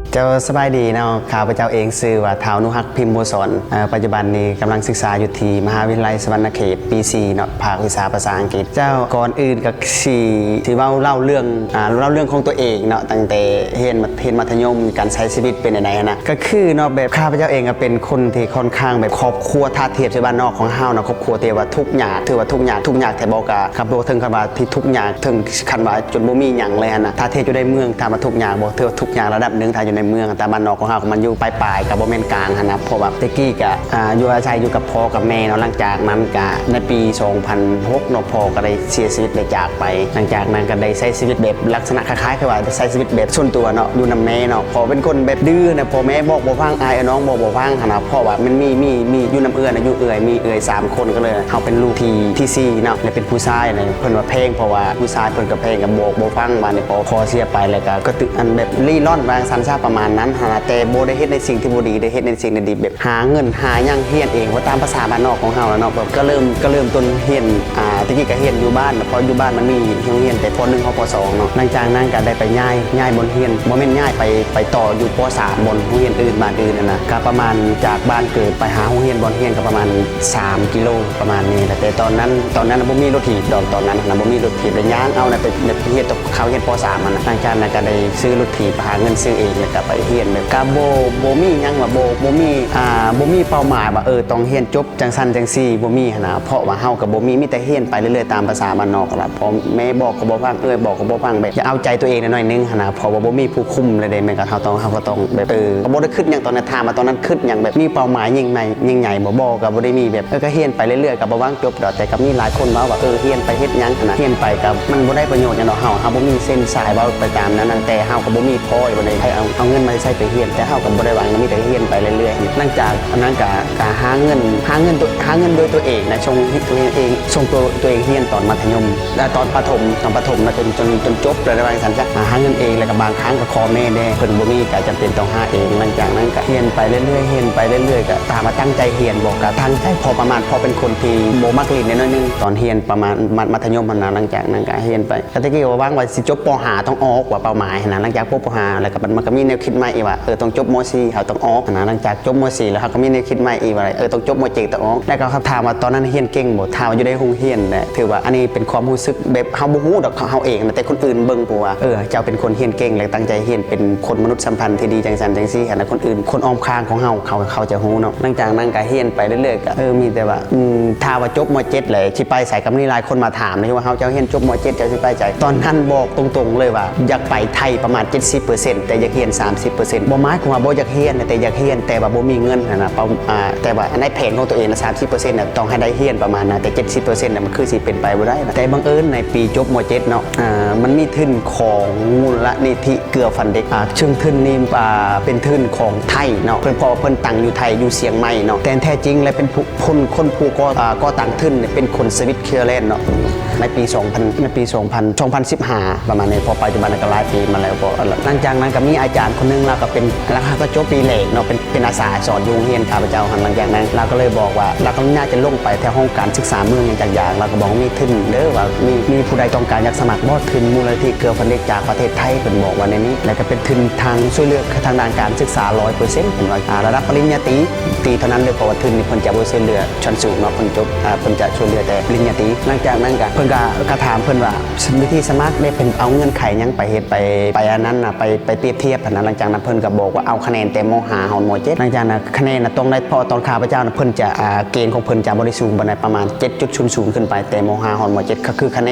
เจ้าสบายดีเนาะข้าพเจ้าเองชื่อว่าท้าวนุฮักพิมพ์บัวสอนปัจจุบันนี้กำลังศึกษาอยู่ที่มหาวิทยาลัยสวรรณเขตปี4เนาะภาควิชาภาษาอังกฤษเจ้าก่อนอื่นก็ที่ว่าเล่าเรื่องของตัวเองเนาะตั้งแต่เรียนมัธยมการใช้ชีวิตเป็นยังไงนะก็คือเนาะแบบข้าพเจ้าเองก็เป็นคนที่ค่อนข้างแบบครอบครัวท่าเทียบชาวบ้านนอกของเฮาเนาะครอบครัวที่ว่าทุกอย่างถือว่าทุกอย่างแต่บอกกะครับบ่ถึงคันว่าที่ทุกอย่างถึงคันว่าจนบ่มีหยังเลยนะท่าเทียบอยู่ในเมืองถ้ามาทุกอย่างบ่ถือว่าทุกอย่างระดับนึงถ้าอยู่ในเมืองแต่บ้านนอกของเฮามันอยู่ปลายๆกับบ่แม่นกลางนะเพราะว่าตะกี้ก็อยู่อาศัยอยู่กับพ่อกับแม่เนาะหลังจากนั้นก็ในปี2006เนาะพ่อก็ได้เสียชีวิตได้จากไปหลังจากนั้นก็ได้ใช้ชีวิตแบบลักษณะคล้ายๆคือว่าใช้ชีวิตแบบส่วนตัวเนาะอยู่นำแม่เนาะพ่อเป็นคนแบบดื้อนะพ่อแม่บอกบ่ฟังอายน้องบอกบ่ฟังนะเพราะว่ามันมีอยู่นำเอื้อนะอยู่มีเอื้อย3คนก็เลยเฮาเป็นลูกที่4เนาะและเป็นผู้ชายนะเพิ่นว่าเพลงเพราะว่าผู้ชายเพิ่นก็เพลงกับบอกบ่ฟังว่านี่พอเสียไปแล้วก็ตึกอันแบบลี่ล่อนวางสันซาประมาณนั้นนะแต่บ่ได้เฮ็ดในสิ่งที่บ่ดีได้เฮ็ดในสิ่งที่ดีแบบหาเงินหาหยังเฮียนเองว่าตามภาษาบ้านนอกของเฮาแล้วเนาะแบบก็เริ่มต้นเฮียนตะกี้ก็เฮียนอยู่บ้านเพราะอยู่บ้านมันมีโรงเรียนแต่ป .1 ป .2 เนาะหลังจากนั้นก็ได้ไปย้ายบนเฮียนบ่แม่นย้ายไปต่ออยู่ป .3 บนโรงเรียนอื่นบ้านอื่นนะก็ประมาณจากบ้านเกิดไปหาโรงเรียนบนเฮียนก็ประมาณ3กิโลประมาณนี้แต่ตอนนั้นบ่มีรถถีบดอกตอนนั้นนะบ่มีรถถีบเลยย่างเอาไปเฮียนตกเขาเฮียนป .3 มันหลังจากนั้นก็ได้ซื้อรถถีบหาเงินซื้อเองแล้วก็ไปเฮียนแบบก็บ่มีหยังว่าบ่มีเป้าหมายว่าต้องเฮียนจบจังซั่นจังซี่บ่มีนะเพราะว่าเฮาก็บ่มีแต่เฮียนไปเรื่อยๆตามภาษาบ้านนอกล่ะพอแม่บอกก็บ่ฟังบอกก็บ่ฟังแบบอย่าเอาใจตัวเองหน่อยนึงนะเพราะว่าบ่มีผู้คุมเลยเด้แม่ก็เฮาก็ต้องแบบก็บ่ได้คิดหยังตอนนั้นถามมาตอนนั้นคิดหยังแบบมีเป้าหมายยิ่งใหญ่บ่ก็บ่ได้มีแบบก็เฮียนไปเรื่อยๆก็บ่วางจบดอกแต่ก็มีหลายคนว่าเฮียนไปเฮ็ดหยังนะเฮียนไปก็มันบ่ได้ประโยชน์หยังดอกเฮาบ่มีเส้นสายเว้าไปตามนั้นแต่เฮาก็บ่มีพอบ่ได้ให้เอาเงินมาใช้ไปเฮียนแต่เฮาก็บ่ได้หวังมีแต่เฮียนไปเรื่อยๆหลังจากนั้นก็หาเงินโดยตัวเองนะชงตัวเองส่งตัวเองเฮียนตอนมัธยมและตอนประถมมาจนจบเลยว่าซั่นจ้ะหาเงินเองแล้วก็บางครั้งก็ขอแม่แน่เพิ่นบ่มีก็จำเป็นต้องหาเองหลังจากนั้นก็เฮียนไปเรื่อยๆก็ตามมาตั้งใจเฮียนบอกก็ตั้งใจพอเป็นคนที่บ่มักเรียนน้อยนึงตอนเฮียนประมาณมัธยมหลังจากนั้นก็เฮียนไปก็ตะกี้ว่าว่างว่าสิจบป .5 ต้องออกว่าเป้าหมายนะหลังจากป .5 แล้วก็มันก็มีแนวคิดใหม่อีกว่าต้องจบม .4 เฮาต้องออกนะหลังจากจบม .4 แล้วเฮาก็มีแนวคิดใหม่อีกว่าต้องจบม .7 ต้องออกแล้วก็ถามว่าตอนนั้นเฮียนเก่งบ่ถามว่าอยู่ในโรงเรียนนะถือว่าอันนี้เป็นความรู้สึกแบบเฮาบ่ฮู้ดอกเฮาเองแต่คนอื่นเบิ่งว่าเจ้าเป็นคนเฮียนเก่งและตั้งใจเฮียนเป็นคนมนุษยสัมพันธ์ที่ดีจังซั่นจังซี่นะคนอื่นคนอ้อมข้างของเฮาเขาจะฮู้เนาะหลังจากนั้นก็เฮียนไปเรื่อยๆก็มีแต่ว่าถ้าว่าจบม .7 เลยสิไปใส่กับนี่หลายคนมาถามว่าเฮาเจ้าเฮียนจบม .7 เจ้าสิไปใจตอนนั้นบอกตรงๆเลยว่าอยากไปไทยประมาณ 70% แต่อยากเฮียน 30% บ่หมายความว่าบ่อยากเฮียนแต่อยากเฮียนแต่ว่าบ่มีเงินนะแต่ว่าในแผนของตัวเองนะ 30% น่ะต้องให้ได้เฮียนประมาณนะแต่ 70% น่ะมันคือสิเป็นไปบ่ได้นะแต่บังเอิญในปีจบม .7 เนาะมันมีทุนของมูลนิธิเกื้อฟันเด็กซึ่งทุนนี้เป็นทุนของไทยเนาะเพิ่นพอเพิ่นตั้งอยู่ไทยอยู่เชียงใหม่เนาะแต่แท้จริงแล้วเป็นคนผู้ก่อตั้งทุนเป็นคนสวิตเซอร์แลนด์เนาะในปี2015ประมาณนี้พอปัจจุบันก็หลายปีมาแล้วพอหลังจากนั้นก็มีอาจารย์คนนึงแล้วก็จบปีแรกเนาะเป็นอาสาสอนอยู่โรงเรียนข้าพเจ้าหลังจากนั้นเราก็เลยบอกว่าเราก็น่าจะลงไปแถวห้องการศึกษาเมืองอย่างเราก็บอกมีทุนเด้อว่ามีผู้ใดต้องการอยากสมัครบ่ทุนมูลนิธิเกื้อฟันเด็กจากประเทศไทยเพิ่นบอกว่าในนี้แล้วก็เป็นทุนทางช่วยเหลือทางด้านการศึกษา 100% เพิ่นว่าระดับปริญญาตรีเท่านั้นเลยเพราะว่าทุนนี่เพิ่นจะบ่ช่วยเหลือชั้นสูงเนาะเพิ่นจบเพิ่นจะช่วยเหลือแต่ปริญญาตรีหลังจากนั้นก็เพิ่นก็ถามเพิ่นว่าวิธีสมัครได้เพิ่นเอาเงื่อนไขหยังไปเฮ็ดไปอันนั้นน่ะไปเปรียบเทียบนะหลังจากนั้นเพิ่นก็บอกว่าเอาคะแนนแต่ม.5 ฮอดม.7 หลังจากนั้นคะแนนน่ะต้องได้พอตอนข้าพเจ้าน่ะเพิ่นจะเกณฑ์ของเพิ่นจะบ่ได้สูงปานใดประมาณ 7.00 ขึ้นไปแต่ม.5 ฮอดม.7 ก็คือคะแ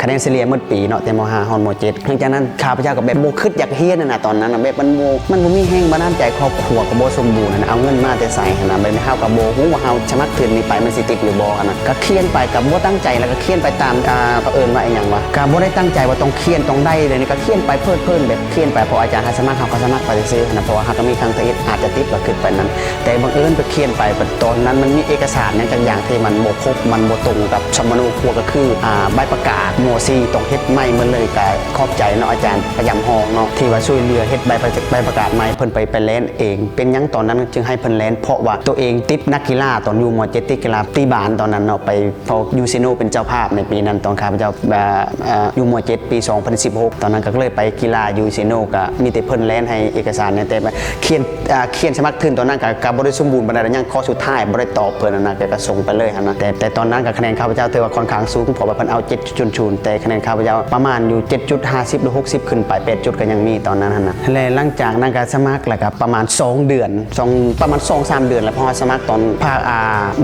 นนเฉลี่ยหมดปีเนาะแต่ม.5 ฮอดม.7 หลังจากนั้นข้าพเจ้าก็แบบบ่คิดอยากเรียนน่ะตอนนั้นน่ะแบบมันบ่มีแรงบันดาลใจครอบครัวก็บ่สมบูรณ์นะเอาเงินมาแต่ไสนะแบบเฮาก็บ่ฮู้ว่าเฮาสมัครทุนนี้ไปมันสิติดหรือบ่นะก็เขียนไปก็บ่ตั้งใจแล้วก็เขียนไปตามเผอิญว่าอีหยังวะก็บ่ได้ตั้งใจว่าต้องเขียนต้องได้เลยนี่ก็เขียนไปเพิ่นแบบเขียนไปพออาจารย์ให้สมัครเฮาก็สมัครไปซื่อๆนะเพราะว่าเฮาก็มีครั้งที่อาจจะติดว่าขึ้นไปนั้นแต่บังเอิญไปเขียนไปตอนนั้นมันมีเอกสารอย่างที่มันบ่ครบมันบ่ตรงกับสมนูครัวก็คือใบประกาศม.4ต้องเฮ็ดใหม่หมดเลยก็ขอบใจเนาะอาจารย์ประจำห้องเนาะที่ว่าช่วยเหลือเฮ็ดใบประกาศใหม่เพิ่นไปแล่นเองเป็นหยังตอนนั้นจึงให้เพิ่นแล่นเพราะว่าตัวเองติดนักกีฬาตอนอยู่ม.7ติดกีฬาตีบานตอนนั้นเนาะไปพอยูซิโนเป็นเจ้าภาพในปีนั้นตอนข้าพเจ้าอยู่ม.7ปี2016ตอนนั้นก็เลยไปกีฬายูซิโนก็มีแต่เพิ่น พิ่นแลนให้เอกสารเนี่ยแต่เขียนสมัครขึ้นตอนนั้นก็บ่ได้สมบูรณ์ปานใดยังข้อสุดท้ายบ่ได้ตอบเพิ่นนะก็ส่งไปเลยนะแต่ตอนนั้นก็คะแนนข้าพเจ้าถือว่าค่อนข้างสูงเพราะว่าเพิ่นเอา7.00แต่คะแนนข้าพเจ้าประมาณอยู่7.50หรือ60ขึ้นไป8จุดก็ยังมีตอนนั้นนะและหลังจากนั้นก็สมัครแล้วก็ประมาณ2เดือนประมาณ 2-3 เดือนแล้วพอสมัครตอนภาค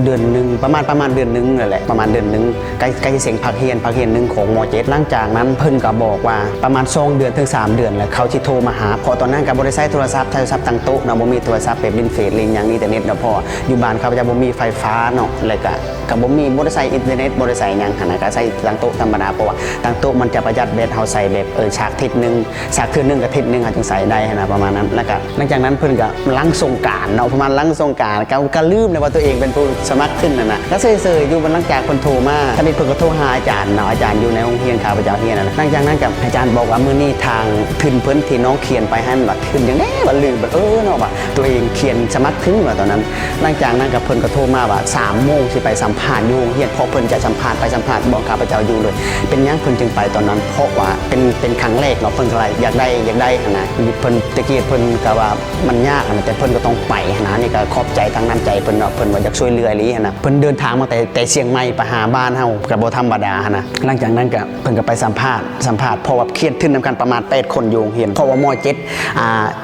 เดือนนึงประมาณเดือนนึงนั่นแหละประมาณเดือนนึงใกล้เสียงภาคเรียนนึงของม.7หลังจากนั้นเพิ่นก็บอกว่าประมาณ2เดือนถึง3เดือนแล้วเขาสิโทรมาหาพอตอนนั้นก็บ่ได้ใช้โทรศัพท์ตั้งโต๊ะเนาะบ่มีโทรศัพท์แบบลินเฟซลินหยังอินเทอร์เน็ตเนาะพออยู่บ้านข้าพเจ้าบ่มีไฟฟ้าเนาะแล้วก็บ่มีบ่ได้ใช้อินเทอร์เน็ตบ่ได้ใช้หยังหั่นน่ะก็ใช้ตั้งโต๊ะธรรมดาเพราะว่าตั้งโต๊ะมันจะประหยัดแบตเฮาใส่แบบฉากทิศนึงฉากคืนนึงกับทิศนึงจึงใส่ได้นะประมาณนั้นแล้วก็หลังจากนั้นเพิ่นก็ลังสงกรานต์เนาะประมาณลังสงกรานต์ก็ลืมเลยว่าตัวเองเป็นผู้สมัครขึ้นน่ะก็เซยๆอยู่หลังจากเพิ่นโทรมาคณิตเพิ่นก็โทรหาอาจารย์เนาะอาจารย์อยู่ในโรงเรียนข้าพเจ้าเรียนนั่นแหละหลังจากนั้นกับอาจารย์บอกว่ามื้อนี้ทางทุนเพิ่นที่น้องเขียนไปให้บัดขึ้นจังได๋บ่ลืมบัดเนาะว่าตัวเองเขียนสมัครถึงว่าตอนนั้นหลังจากนั้นกับเพิ่นก็โทรมาว่า3 โมงสิไปสัมภาษณ์อยู่โรงเรียนพอเพิ่นจะสัมภาษณ์บอกข้าพเจ้าอยู่เลยเป็นหยังเพิ่นจึงไปตอนนั้นเพราะว่าเป็นครั้งแรกเนาะเพิ่นก็เลยอยากได้นะเพิ่นตะกี้เพิ่นก็ว่ามันยากนะแต่เพิ่นก็ต้องไปนะนี่ก็ขอบใจทางน้ำใจเพิ่นเนาะเพิ่นว่าอยากช่วยเหลืออีหลีนะเพิ่นเดินทางมาแต่เชียงใหม่ไปหาบ้านเฮาก็บ่ธรรมดานะหลังจากนั้นก็เพิ่นก็ไปสัมภาษณ์เพราะว่าเครียดขึ้นนำกันประมาณ8คนอยู่โรงเรียนเพราะว่าม.7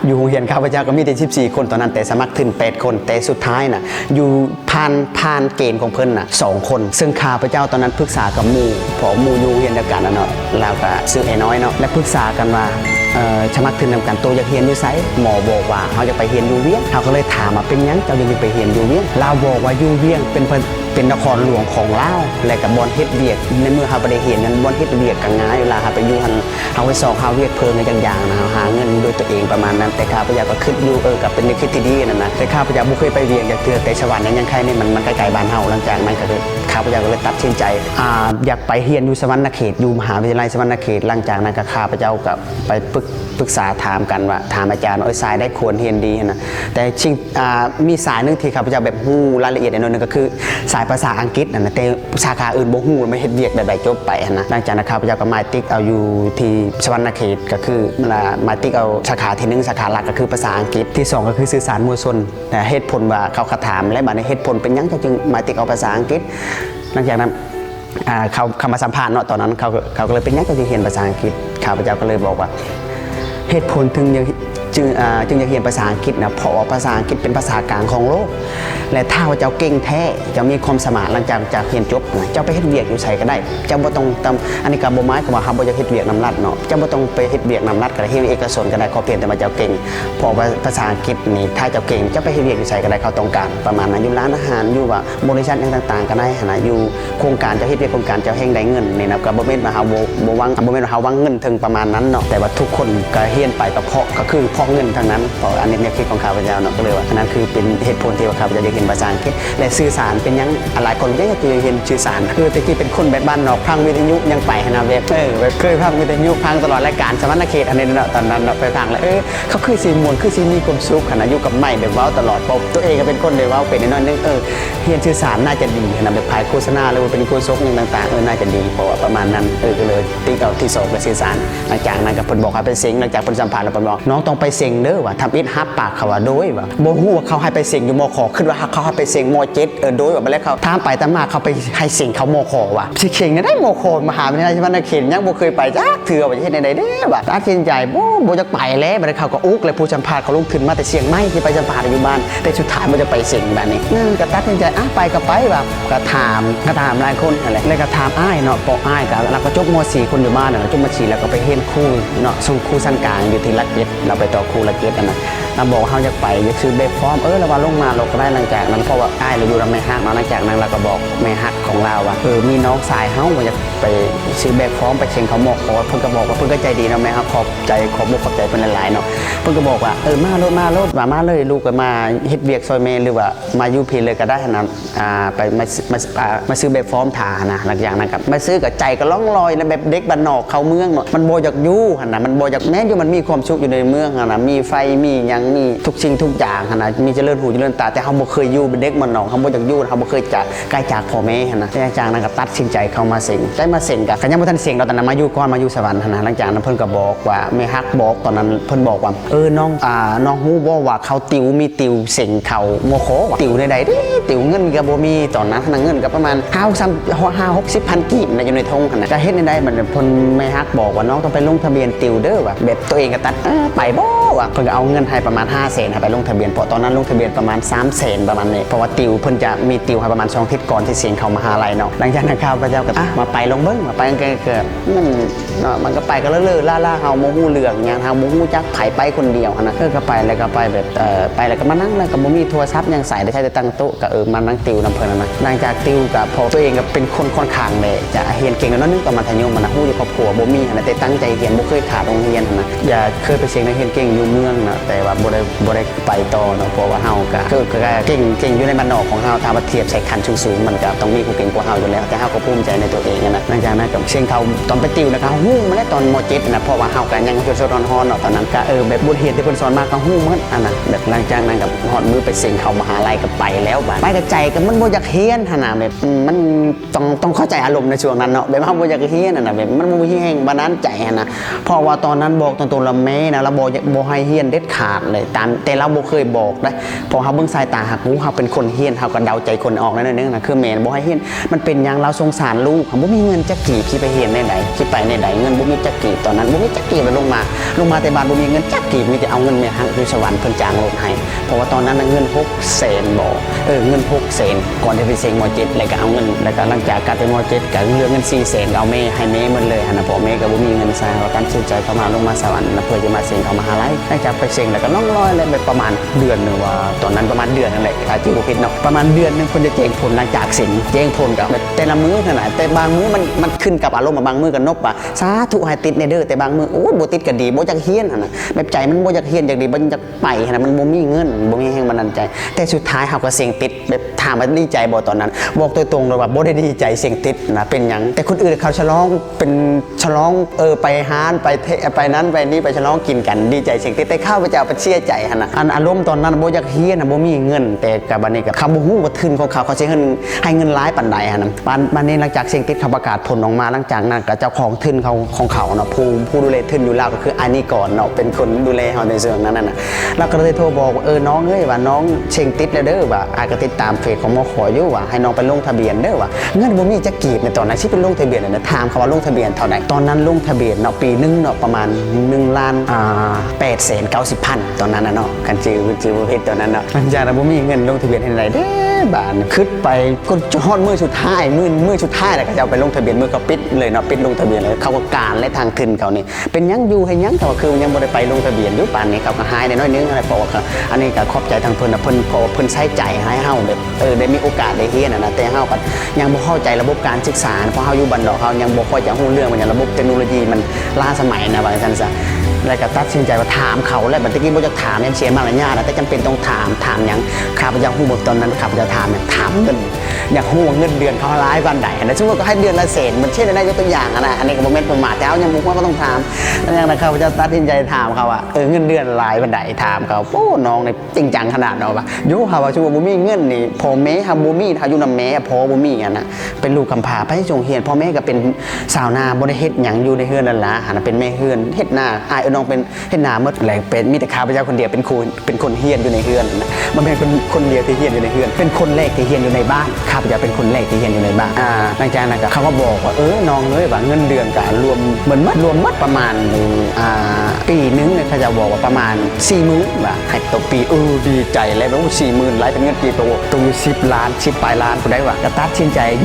อยู่โรงเรียนข้าพเจ้าก็มีแต่14คนตอนนั้นแต่สมัครขึ้น8คนแต่สุดท้ายน่ะอยู่ผ่านเกณฑ์ของเพิ่นน่ะ2คนซึ่งข้าพเจ้าตอนนั้นปรึกษากับหมู่เพราะหมู่อยู่โรงเรียนเดียวกันเนาะแล้วก็ซื้อไอ้น้อยเนาะและปรึกษากันว่าสมัครขึ้นนำกันตัวอยากเรียนอยู่ไสหมอบอกว่าเขาจะไปเรียนอยู่เวียงเขาก็เลยถามว่าเป็นยังเจ้ายังไปเรียนอยู่เวียงลาวบอกว่าอยู่เวียงเป็นนครหลวงของลาวและกับบอนเฮ็ดเวียกในเมื่อเขาบ่ได้เรียนนั้นบอนเฮ็ดเวียกก็ง่ายเวลาเขาไปอยู่หั่นเขาไปสอบหาเวียกเพิ่มในอย่างๆนะหาเงินด้วยตัวเองประมาณนั้นแต่ข้าพเจ้าก็คิดอยู่กับเป็นคิดที่ดีนั่นนะแต่ข้าพเจ้าบ่เคยไปเวียงอยากเทื่อแต่สวรรค์นั้นยังใครนี่มันใกล้ๆบ้านเฮาหลังจากนั้นก็คือข้าพเจ้าก็เลยตัดสินใจอยากไปเรียนอยู่สวรรณเขตอยู่มหาวิทยาลัยสวรรณเขตหลังจากนั้นก็ข้าพเจ้าก็ไปปรึกษาถามกันว่าถามอาจารย์ว่าสายได้ควรเรียนดีนะแต่มีสายนึงที่ข้าพเจ้าแบบฮู้รายละเอียดในนั้นนึงก็คือสายภาษาอังกฤษนะแต่สาขาอื่นบ่ฮู้ไม่เฮ็ดเวียกแบบใดจบไปนะหลังจากนั้นข้าพเจ้าก็มาติ๊กเอาอยู่ที่สวรรณเขตก็คือมาติ๊กเอาสาขาที่1สาขาหลักก็คือภาษาอังกฤษที่2ก็คือสื่อสารมวลชนเหตุผลว่าเขาถามและบัดนี้เหตุผลเป็นหยังจึงมาติ๊กเอาภาษาอังกฤษหลังจากนั้นเขามาสัมภาษณ์เนาะตอนนั้นเขาก็เลยเป็นหยังจึงเรียนภาษาอังกฤษข้าพเจ้าก็เลยบอกว่าเหตุผลจึงอยากเรียนภาษาอังกฤษนะเพราะว่าภาษาอังกฤษเป็นภาษากลางของโลกและถ้าว่าเจ้าเก่งแท้เจ้ามีความสามารถหลังจากเรียนจบนะเจ้าไปเฮ็ดเวียกอยู่ไสก็ได้เจ้าบ่ต้องอันนี้ก็บ่หมายความว่าเฮาบ่อยากเฮ็ดเวียกนำรัฐเนาะเจ้าบ่ต้องไปเฮ็ดเวียกนำรัฐก็ได้เฮ็ดเอกชนก็ได้ขอเพียงแต่ว่าเจ้าเก่งเพราะว่าภาษาอังกฤษนี่ถ้าเจ้าเก่งเจ้าไปเฮ็ดเวียกอยู่ไสก็ได้เขาต้องการประมาณนั้นอยู่ร้านอาหารอยู่ว่าบริษัทต่างๆก็ได้นะอยู่โครงการเจ้าเฮ็ดเวียกโครงการเจ้าแห่งได้เงินนี่นะก็บ่แม่นว่าเฮาบ่หวังบ่แม่นว่าเฮาหวังเงินถึงประมาณนั้นเนาะแต่ว่าทุกคนก็เรียนไปก็คือเพราะเงินทั้งนั้นอันนี้เนี่ยคิดของข้าพเจ้าเนาะก็เลยว่าอันนั้นคือเป็นเหตุผลที่ว่าข้าพเจ้าอยากเรียนภาษาอังกฤษและสื่อสารเป็นยังหลายคนก็อยากเรียนสื่อสารคือตะกี้เป็นคนแบบบ้านนอกพังวิทยุยังไปนะแบบเคยพังวิทยุพังตลอดรายการสวรรณเขตอันนี้เนาะตอนนั้นเราไปฟังแล้วเขาคือสีมวลคือสีมีความสุขขณะอยู่กับไม้แบบเว้าตลอดปกตัวเองก็เป็นคนแบบเว้าเป็นน้อยนึงเรียนสื่อสารน่าจะดีนะแบบภายโฆษณาหรือว่าเป็นโฆษกต่างๆน่าจะดีเพราะว่าประมาณนั้นก็เลยติ๊กเอาที่2กับสื่อสารหลังจากนั้นก็เพิ่นบอกให้ไปเซ็งหลังจากเพิ่นสัมภาษณ์แล้วเพิ่นบอกน้องต้องไปเซ็งเด้อว่าทำอิฐฮับปากเขาว่าโดยว่าบ่ฮู้ว่าเขาให้ไปเซ็งอยู่มขขึ้นว่าเขาให้ไปเซ็งม7โดยว่าไปแล้วเขาถามไปตามมาเขาไปให้เซ็งเขามขว่ะสิเซ็งได้มขมหาวิทยาลัยสวรรณเขตยังบ่เคยไปจักเทื่อว่าจะเฮ็ดได้เด้อว่าตัดสินใจบ่จักไปแล้วบัดนี้เขาก็อุกเลยผู้สัมภาษณ์เขาลงทุนมาแต่เชียงใหม่ที่ไปสัมภาษณ์อยู่บ้านแต่สุดท้ายมันจะไปเซ็งบัดนี้ก็ตัดสินใจไปก็ไปว่าก็ถามหลายคนนั่นแหละแล้วก็ถามอ้ายเนาะปออ้ายก็แล้วก็จบม.4คนอยู่บ้านน่ะจบม.4แล้วก็ไปเรียนครูเนาะสู่ครูชั้นกลางอยู่ที่รักเก็ตเราไปต่อครูรักเก็ตนะเราบอกเขาอยากไปอยากซื้อแบบฟอร์มเราว่าลงมาเราก็ได้หลังจากนั้นเพราะว่าอ้ายเราอยู่กับแม่ฮักเนาะหลังจากนั้นเราก็บอกแม่ฮักของเราว่ามีน้องชายเขาอยากไปซื้อแบบฟอร์มไปเช็งเขาหมอกเพิ่นก็บอกว่าเพิ่นก็ใจดีเนาะแม่ฮักขอบใจขอบใจเพิ่นหลายๆเนาะเพิ่นก็บอกว่ามาโลดมาเลยลูกก็มาเฮ็ดเวียกซอยแม่หรือว่ามาอยู่พี่เลยก็ได้นะไปมาซื้อแบบฟอร์มทานะหลังจากนั้นครับมาซื้อกับใจก็ล่องลอยนะแบบเด็กบ้านนอกเข้าเมืองเนาะมันบ่อยากอยู่หั่นน่ะมันบ่อยากแม้อยู่มันมีความสุขอยู่ในเมืองหั่นน่ะมีไฟมีหยังมีทุกสิ่งทุกอย่างหั่นน่ะมีเจริญหูเจริญตาแต่เฮาบ่เคยอยู่เป็นเด็กบ้านนอกเฮาบ่อยากอยู่เฮาบ่เคยจากใกล้จากพ่อแม่หั่นน่ะแต่จากนั้นก็ตัดสินใจเข้ามาสิงแต่ มาเซ็งกันยังบ่ทันเซ็งเราตอนนั้นมาอยู่ก่อนมาอยู่สวรรค์นะหลังจากนั้นเพิ่นก็บอกว่าแม่ฮักบอกตอนนั้นเพิ่นบอกว่าน้องฮู้บ่ว่าเขาติวมีติวเซ็งเขาโมโคว่าติวใดๆเด้ติวเงินก็บ่มีตอนนั้นเงินก็ประมาณ5-60,000กีบอยู่ในทงหั่นน่ะก็เฮ็ดได้มันเพิ่นแม่ฮักบอกว่าน้องต้องไปลงทะเบียนติวเด้อว่าแบบตัวเองก็ตัดไปบ่ว่าเพิ่นก็เอาเงินให้ประมาณ500,000ให้ไปลงทะเบียนเพราะตอนนั้นลงทะเบียนประมาณ300,000ประมาณนี้เพราะว่าติวเพิ่นจะมีติวให้ประมาณ2 อาทิตย์ก่อนที่เสียงเข้ามหาลัยเนาะหลังจากนั้นข้าพเจ้าก็มาไปลงเบิ่งมาไปกันเกิดมันก็ไปก็เลื่อล่าเฮาโมฮู้เรื่องหยังเฮาโมฮู้จักไผไปคนเดียวนะก็ไปแล้วก็ไปแบบไปแล้วก็มานั่งแล้วก็บ่มีโทรศัพท์ยังใส่ได้ใช้แต่ตั้งโต๊ะก็มานั่งติวนำเพิ่นนะหลังจากติวก็พอตัวเองก็เป็นคนค่อนข้างเลยจะเรียนเก่งแล้วนึงตอนมัธยมนะฮู้อยู่ครอบครัวบ่มีนะแต่ตั้งใจเรียนบ่เคยขาดโรงเรียนนะอย่าเคยไปเสียงในเรียนเก่งอยู่เมืองนะแต่ว่าบ่ได้ไปต่อเนาะเพราะว่าเฮาก็เก่งอยู่ในบ้านนอกของเฮาถ้ามาเทียบใส่คันสูงๆมันก็ต้องมีผู้เก่งกว่าเฮาอยู่แล้วแต่เฮาก็ภูมิใจในตัวเองนะหลังจากนั้นกับเสียงเขาตอนไปติวนะครับฮู้มาแล้วตอนม.7นะเพราะว่าเฮาก็ยังสดๆร้อนๆเนาะตอนนั้นก็แบบบทเรียนที่เพิ่นสอนมาก็ฮู้หมดอันนั้นแบบหลังจากนั้นกับฮอดมือไปเสียงเขามหาลัยก็ไปแล้วบัดไปแต่ใจก็มันบ่อยากเรียนหั่นน่ะแบบมันต้องเข้าใจอารมณ์ในช่วงนั้นเนาะแบบเฮาบ่อยากเรียนน่ะแบบมันบ่มีแรงบันดาลใจหั่นน่ะเพราะว่าตอนนั้นบอกตรงๆละแม่นะเราบ่ให้เรียนเด็ดขาดเลยตามแต่เราบ่เคยบอกนะพอเฮาเบิ่งสายตาหักหูเฮาเป็นคนเรียนเฮาก็เดาใจคนออกแล้วนึงนะคือแม่บ่ให้เรียนมันเป็นหยังเราสงสารลูกเฮาบ่มีเงินจักกีบสิไปเรียนได้ใดสิไปในใดเงินบ่มีจักกีบตอนนั้นบ่มีจักกีบลงมาแต่บ้านบ่มีเงินจักกีบมีแต่เอาเงินแม่ฮักอยู่สวรรค์เพิ่นจ้างรถให้เพราะว่าตอนนั้นเงิน600,000บ่เงิน600,000ก่อนที่ไปเซ็งม.7แล้วก็เอาเงินแล้วก็หลังจากกลับไปม.7ก็เหลือเงิน400,000เอาแม่ให้แม่หมดเลยหั่นน่ะพ่อแม่ก็บ่มีเงินใช้เราตั้งใจเข้ามาลงมาสวรรค์เพื่อจะมาเซ็งเข้ามหาลัยหลังจากไปเซ็งแล้วก็ล่องลอยเลยไปประมาณเดือนนึงว่าตอนนั้นประมาณเดือนนั่นแหละถ้าที่บ่ผิดเนาะประมาณเดือนนึงเพิ่นจะแจ้งผลหลังจากเซ็งแจ้งผลก็แบบแต่ละมื้อนั่นแหละแต่บางมื้อมันขึ้นกับอารมณ์บางมื้อก็นบว่าสาธุให้ติดในเด้อแต่บางมื้อโอ้บ่ติดก็ดีบ่จักเฮียนหั่นน่ะแบบใจมันบ่อยากเฮียนอยากดีบ่อยากไปหั่นน่ะมันบ่มีเงินบ่มีแรงบันดาลใจแต่สุดท้ายเฮาก็เซ็งติดแบบถามว่าดีใจบ่ตอนนั้นบอกตรงๆเลยว่าบ่ได้ดีใจเซ็งติดนะเป็นหยังแต่คนอื่นเขาฉลองเป็นฉลองไปฮานไปนั้นไปนี่ไปฉลองกินกันดีใจเซ็งติดแต่ข้าพเจ้าไปเสียใจหั่นน่ะอารมณ์ตอนนั้นบ่อยากเฮียนน่ะบ่มีเงินแต่กับบัดนี้ก็เขาบ่ฮู้ว่าทุนของเขาสิให้เงินหลายปานใดหั่นน่ะบัดนี้หลังจากเซ็งติดเขาประกาศผลออกมาหลังจากนั้นก็เจ้าของทุนของเขาเนาะผู้ดูแลทุนอยู่แล้วก็คืออันนี้ก่อนเนาะเป็นคนดูแลเฮาในส่วนนั้นน่ะแล้วก็เลยโทรบอกว่าน้องเอ้ยว่าน้องเซ็งติดแล้วเด้อว่าอาจก็ติดตามเฟซของมขอยู่ว่าให้น้องไปลงทะเบียนเด้อว่าเงินบ่มีจักกีบในตอนนั้นสิเป็นลงทะเบียนน่ะถามเขาว่าลงทะเบียนเท่าใดตอนนั้นลงทะเบียนเนาะปีนึงเนาะประมาณ1,890,000ตอนนั้นน่ะเนาะกันชื่อบ่ผิดตอนนั้นเนาะหลังจากนั้นบ่มีเงินลงทะเบียนให้ได้เด้อบาดคิดไปก็ฮอดมื้อสุดท้ายมื้อสุดท้ายแล้วก็จะเอาไปลงทะเบียนมื้อก็ปิดเลยเนาะปิดลงทะเบียนเลยเขาก็การและทางทุนเขานี่เป็นหยังอยู่ให้หยังแต่ว่าคือยังบ่ได้ไปลงทะเบียนอยู่ป่านนี้เขาก็หายได้น้อยนึงอะไรเพราะว่าอันนี้ก็ขอบใจทางเพิ่นนะเพิ่นใช้ใจให้เฮาแบบได้มีโอกาสได้เรียนนะแต่เฮาก็ยังบ่เข้าใจระบบการศึกษาเพราะเฮาอยู่บ้านนอกเฮายังบ่ค่อยจะรู้เรื่องมันระบบเทคโนโลยีมันล้าสมัยนะว่าซั่นซะแล้วก็ตัดสินใจว่าถามเขาแล้วบัดนี้บ่จะถามยังเสียมารยาทแต่จำเป็นต้องถามหยังข้าพเจ้าฮู้บ่ตอนนั้นข้าพเจ้าถามเงินอยากฮู้ว่าเงินเดือนเขาหลายปานใดนะสมมุติก็ให้เดือนละแสนมันเช่นได้ยกตัวอย่างนะอันนี้ก็บ่แม่นประมาทแต่เอายังบ่ว่าก็ต้องถามแล้วอย่างนั้นข้าพเจ้าตัดสินใจถามเขาว่าเงินเดือนหลายปานใดถามเขาโอ้น้องนี่จริงจังขนาดเนาะว่าอยู่เฮาว่าชั่วบ่มีเงินนี่พ่อแม่เฮาบ่มีถ้าอยู่นำแม่พ่อบ่มีอ่ะนะเป็นลูกกำพร้าไปส่งเรียนพ่อแม่ก็เป็นสาวนาบ่ได้เฮ็ดหยังอยู่ในเฮือนนั่นล่ะหั่นเป็นแม่เฮือนเฮ็ดนาอ้ายน้องเป็นเฮ็ดนาหมดแหละเป็นมีแต่ข้าพเจ้าคนเดียวเป็นคนเฮียนอยู่ในเฮือนนะมันเป็นคนเดียวที่เฮียนอยู่ในเฮือนเป็นคนแรกที่เฮียนอยู่ในบ้านข้าพเจ้าเป็นคนแรกที่เฮียนอยู่ในบ้านหลังจากนั้นก็เขาก็บอกว่าน้องเอ้ยว่าเงินเดือนก็รวมเหมือนรวมหมดประมาณปีนึงเนี่ยเขาจะบอกว่าประมาณ 40,000 บาทให้ต่อปีดีใจเลยว่า 40,000 หลายเป็นเงินกี่ตัวตรง10 ล้าน10ปลายล้านผู้ใดว่าก็ตัดสินใจ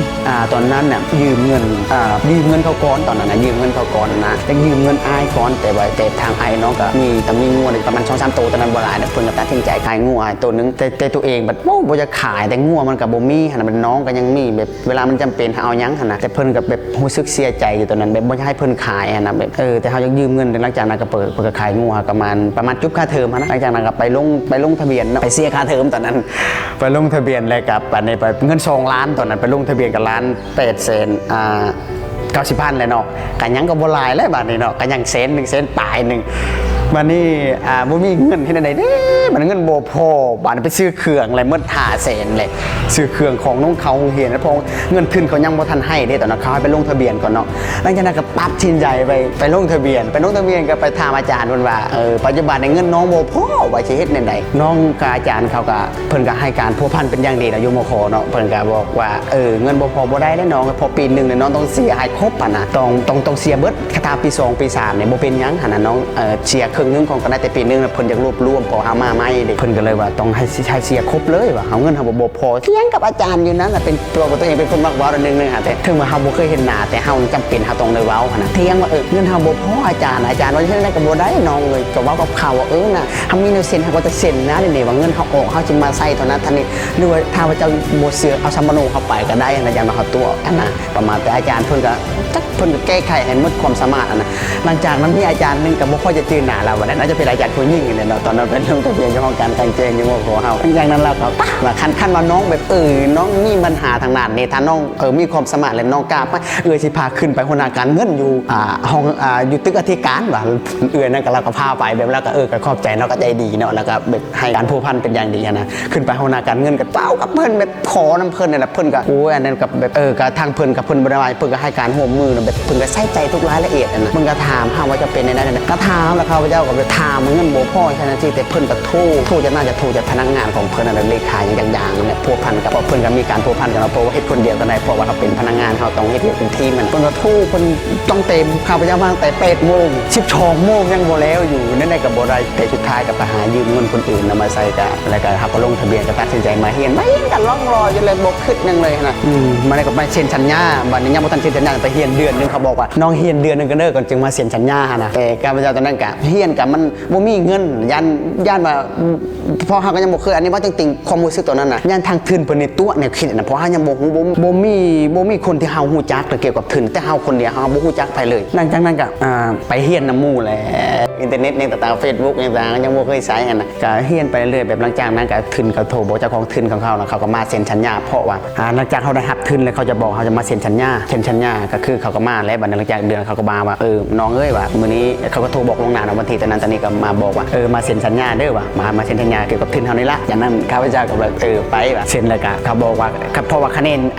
ตอนนั้นน่ะยืมเงินเขาก่อนตอนนั้นน่ะยืมเงินเขาก่อนนะแต่ยืมเงินอ้ายก่อนแต่ทางอ้ายน้องก็มีงัวประมาณ 2-3 ตัวตอนนั้นบ่หลายเพิ่นก็ตัดสินใจขายงัวอ้ายตัวนึงแต่ตัวเองแบบบ่จะขายแต่งัวมันก็บ่มีหั่นน่ะเป็นน้องก็ยังมีแบบเวลามันจำเป็นเอาหยังหั่นน่ะแต่เพิ่นก็แบบรู้สึกเสียใจอยู่ตอนนั้นแบบบ่อยากให้เพิ่นขายหั่นน่ะแบบแต่เฮายังยืมเงินหลังจากนั้นก็เปิดก็ขายงัวประมาณจุบค่าเทอมนะหลังจากนั้นก็ไปลงทะเบียนเนาะไปเสียค่าเทอมตอนนั้นไปลงทะเบียนแล้วกับอันนี้ไปเงิน2 ล้านตอนนั้นไปลงทะเบียนกับ1,890,000เลยเนาะกันยังก็บ่หลายแล้วบาดนี้เนาะกันยัง100,000ปลายนึง วันนี้บ่มีเงินที่ไหนเด้มันเงินบ่พอบานไปซื้อเครื่องอะไรเมื่อ500,000เลยซื้อเครื่องของน้องเขาเห็นนะพอเงินทุนเขายังบ่ทันให้เด้ตอนนั้นเขาให้ไปลงทะเบียนก่อนเนาะหลังจากนั้นก็ตัดสินใจไปลงทะเบียนก็ไปถามอาจารย์เพิ่นว่าปัจจุบันในเงินน้องบ่พอว่าสิเฮ็ดแนวใดน้องกับอาจารย์เขาก็เพิ่นก็ให้การพัวพันเป็นอย่างดีนะอยู่มคเนาะเพิ่นก็บอกว่าเงินบ่พอบ่ได้แล้วน้องพอปีนึงเนี่ยน้องต้องเสียให้ครบอ่ะนะต้องเสียเบิดคาถาปี2ปี3เนี่ยบ่เป็นหยังหั่นน่ะน้องเสียครึ่งนึงของก็ได้แต่ปีนึงเพิ่นอยากรวบรวมพอหามาใหม่เด้เพิ่นก็เลยว่าต้องให้เสียครบเลยว่าเฮาเงินเฮาบ่พอเถียงกับอาจารย์อยู่นั้นน่ะเป็นตัวเองเป็นคนมักเว้านึงๆแต่ถึงว่าเฮาบ่เคยเห็นหน้าแต่เฮาจำเป็นเฮาต้องได้เว้าหั่นน่ะเถียงว่าเงินเฮาบ่พออาจารย์ว่าเฮ็ดได้ก็บ่ได้น้องเลยก็เว้ากับเขาว่าน่ะเฮามีแนวเซ็นเฮาก็จะเซ็นนะนี่ว่าเงินเฮาออกเฮาสิมาใช้เท่านั้นเท่านี้หรือว่าถ้าว่าเจ้าบ่เสือเอาสัมมโนเข้าไปก็ได้นะอย่างมาเฮาตัวอันน่ะประมาณแต่อาจารย์เพิ่นก็แก้ไขให้หมดความสามารถอันน่ะหลังจากนั้นมีอาจารย์นึงก็บ่ค่อยจะจื้อหน้าเราว่านั้นน่าจะเป็นอาจารย์ผู้หญิงนี่แหละตอนนั้นเป็นเรื่องทะเบียนเจ้าของการกางแจ้งอยู่มคเฮาอย่างนั้นเราก็ว่าคันว่าน้องแบบน้องมีปัญหาทางด้านนี้ถ้าน้องมีความสามารถและน้องกล้าไปสิพาขึ้นไปหัวหน้าการเงินอยู่ห้องอยู่ตึกอธิการว่านั่นก็เราก็พาไปแบบแล้วก็ก็ขอบใจเนาะก็ใจดีเนาะแล้วก็แบบให้การผูกพันเป็นอย่างดีนะขึ้นไปหัวหน้าการเงินก็เป้ากับเพิ่นแบบขอน้ำเพิ่นนี่แหละเพิ่นก็อันนั้นกับแบบก็ทางเพิ่นกับเพิ่นบ่ได้เพิ่นก็ให้การร่วมมือแบบเพิ่นก็ใส่ใจทุกรายละเอียดนะเพิ่นก็ถามว่าจะเป็นในนั้นก็ถามแล้วเขาพระเจ้าก็ไปถามเงินบ่พอใช่นะที่แต่เพิ่นก็โทรจะน่าจะโทรจากพนักงานของเพิ่นอะไรเลขาอย่างเนี่ยพัวพันกับเพิ่นก็มีการพัวพันกันเพราะว่าเฮ็ดคนเดียวกันได้เพราะว่าเขาเป็นพนักงานเขาต้องเฮ็ดเป็นทีมมันเพิ่นก็โทรเพิ่นต้องเต็มข้าพเจ้ามาตั้งแต่8 โมง12 โมงยังบ่แล้วอยู่นั่นได้ก็บ่ได้แต่สุดท้ายก็ไปหายืมเงินคนอื่นนำมาใส่ก็แล้วก็เขาก็ลงทะเบียนก็ตัดสินใจมาเฮียนกันล่องรออยู่เลยบ่คิดนึงเลยนะมันก็มาเซ็นสัญญาบัดนี้ยังบ่ทันเซ็นสัญญาไปเฮียนเดือนนึงเขาบอกว่าน้องเฮียนเดือนนึงก็เด้อก่อนจึงมาเซ็นสัญญานะแต่ข้าพเจ้าตอนนั้นก็เฮียนกับมันบ่มีเงินย่านว่าพอเฮาก็ยังบ่เคยอันนี้ว่าจริงๆความรู้สึกตอนนั้นน่ะย่านทางทุนเพิ่นในตัวแนวคิดน่ะเพราะเฮายังบ่ฮู้บ่มีคนที่เฮาฮู้จักเกี่ยวกับทุนแต่เฮาคนเดียวเฮาบ่ฮู้จักไปเลยหลังจากนั้นก็ไปเฮียนน้ำหมู่แหละอินเทอร์เน็ตต่างๆ Facebook ต่างๆยังบ่เคยใช้กันน่ะก็เฮียนไปเรื่อยแบบหลังจากนั้นก็ทุนเขาโทรบอกเจ้าของทุนของเขาแล้วเขาก็มาเซ็นสัญญาเพราะว่าหลังจากเขาได้รับทุนแล้วเขาจะบอกเขาจะมาเซ็นสัญญาก็คือเขาก็มาแล้วบัดนั้นหลังจากเดือนเขาก็มาว่าน้องเอ้ยว่ามื้อนี้เขาก็โทรบอกลวงหน้าวันที่ตอนนั้นตอนนี้ก็มาบอกว่ามาเซ็นสัญญาเด้อว่ามาเซ็นสัญญาเกี่ยวกับทุนเฮานี่ละอย่างนั้นข้าพเจ้าก็แบบไปว่าเซ็นแล้วก็เขาบอกว่าเพราะว่าคะแนน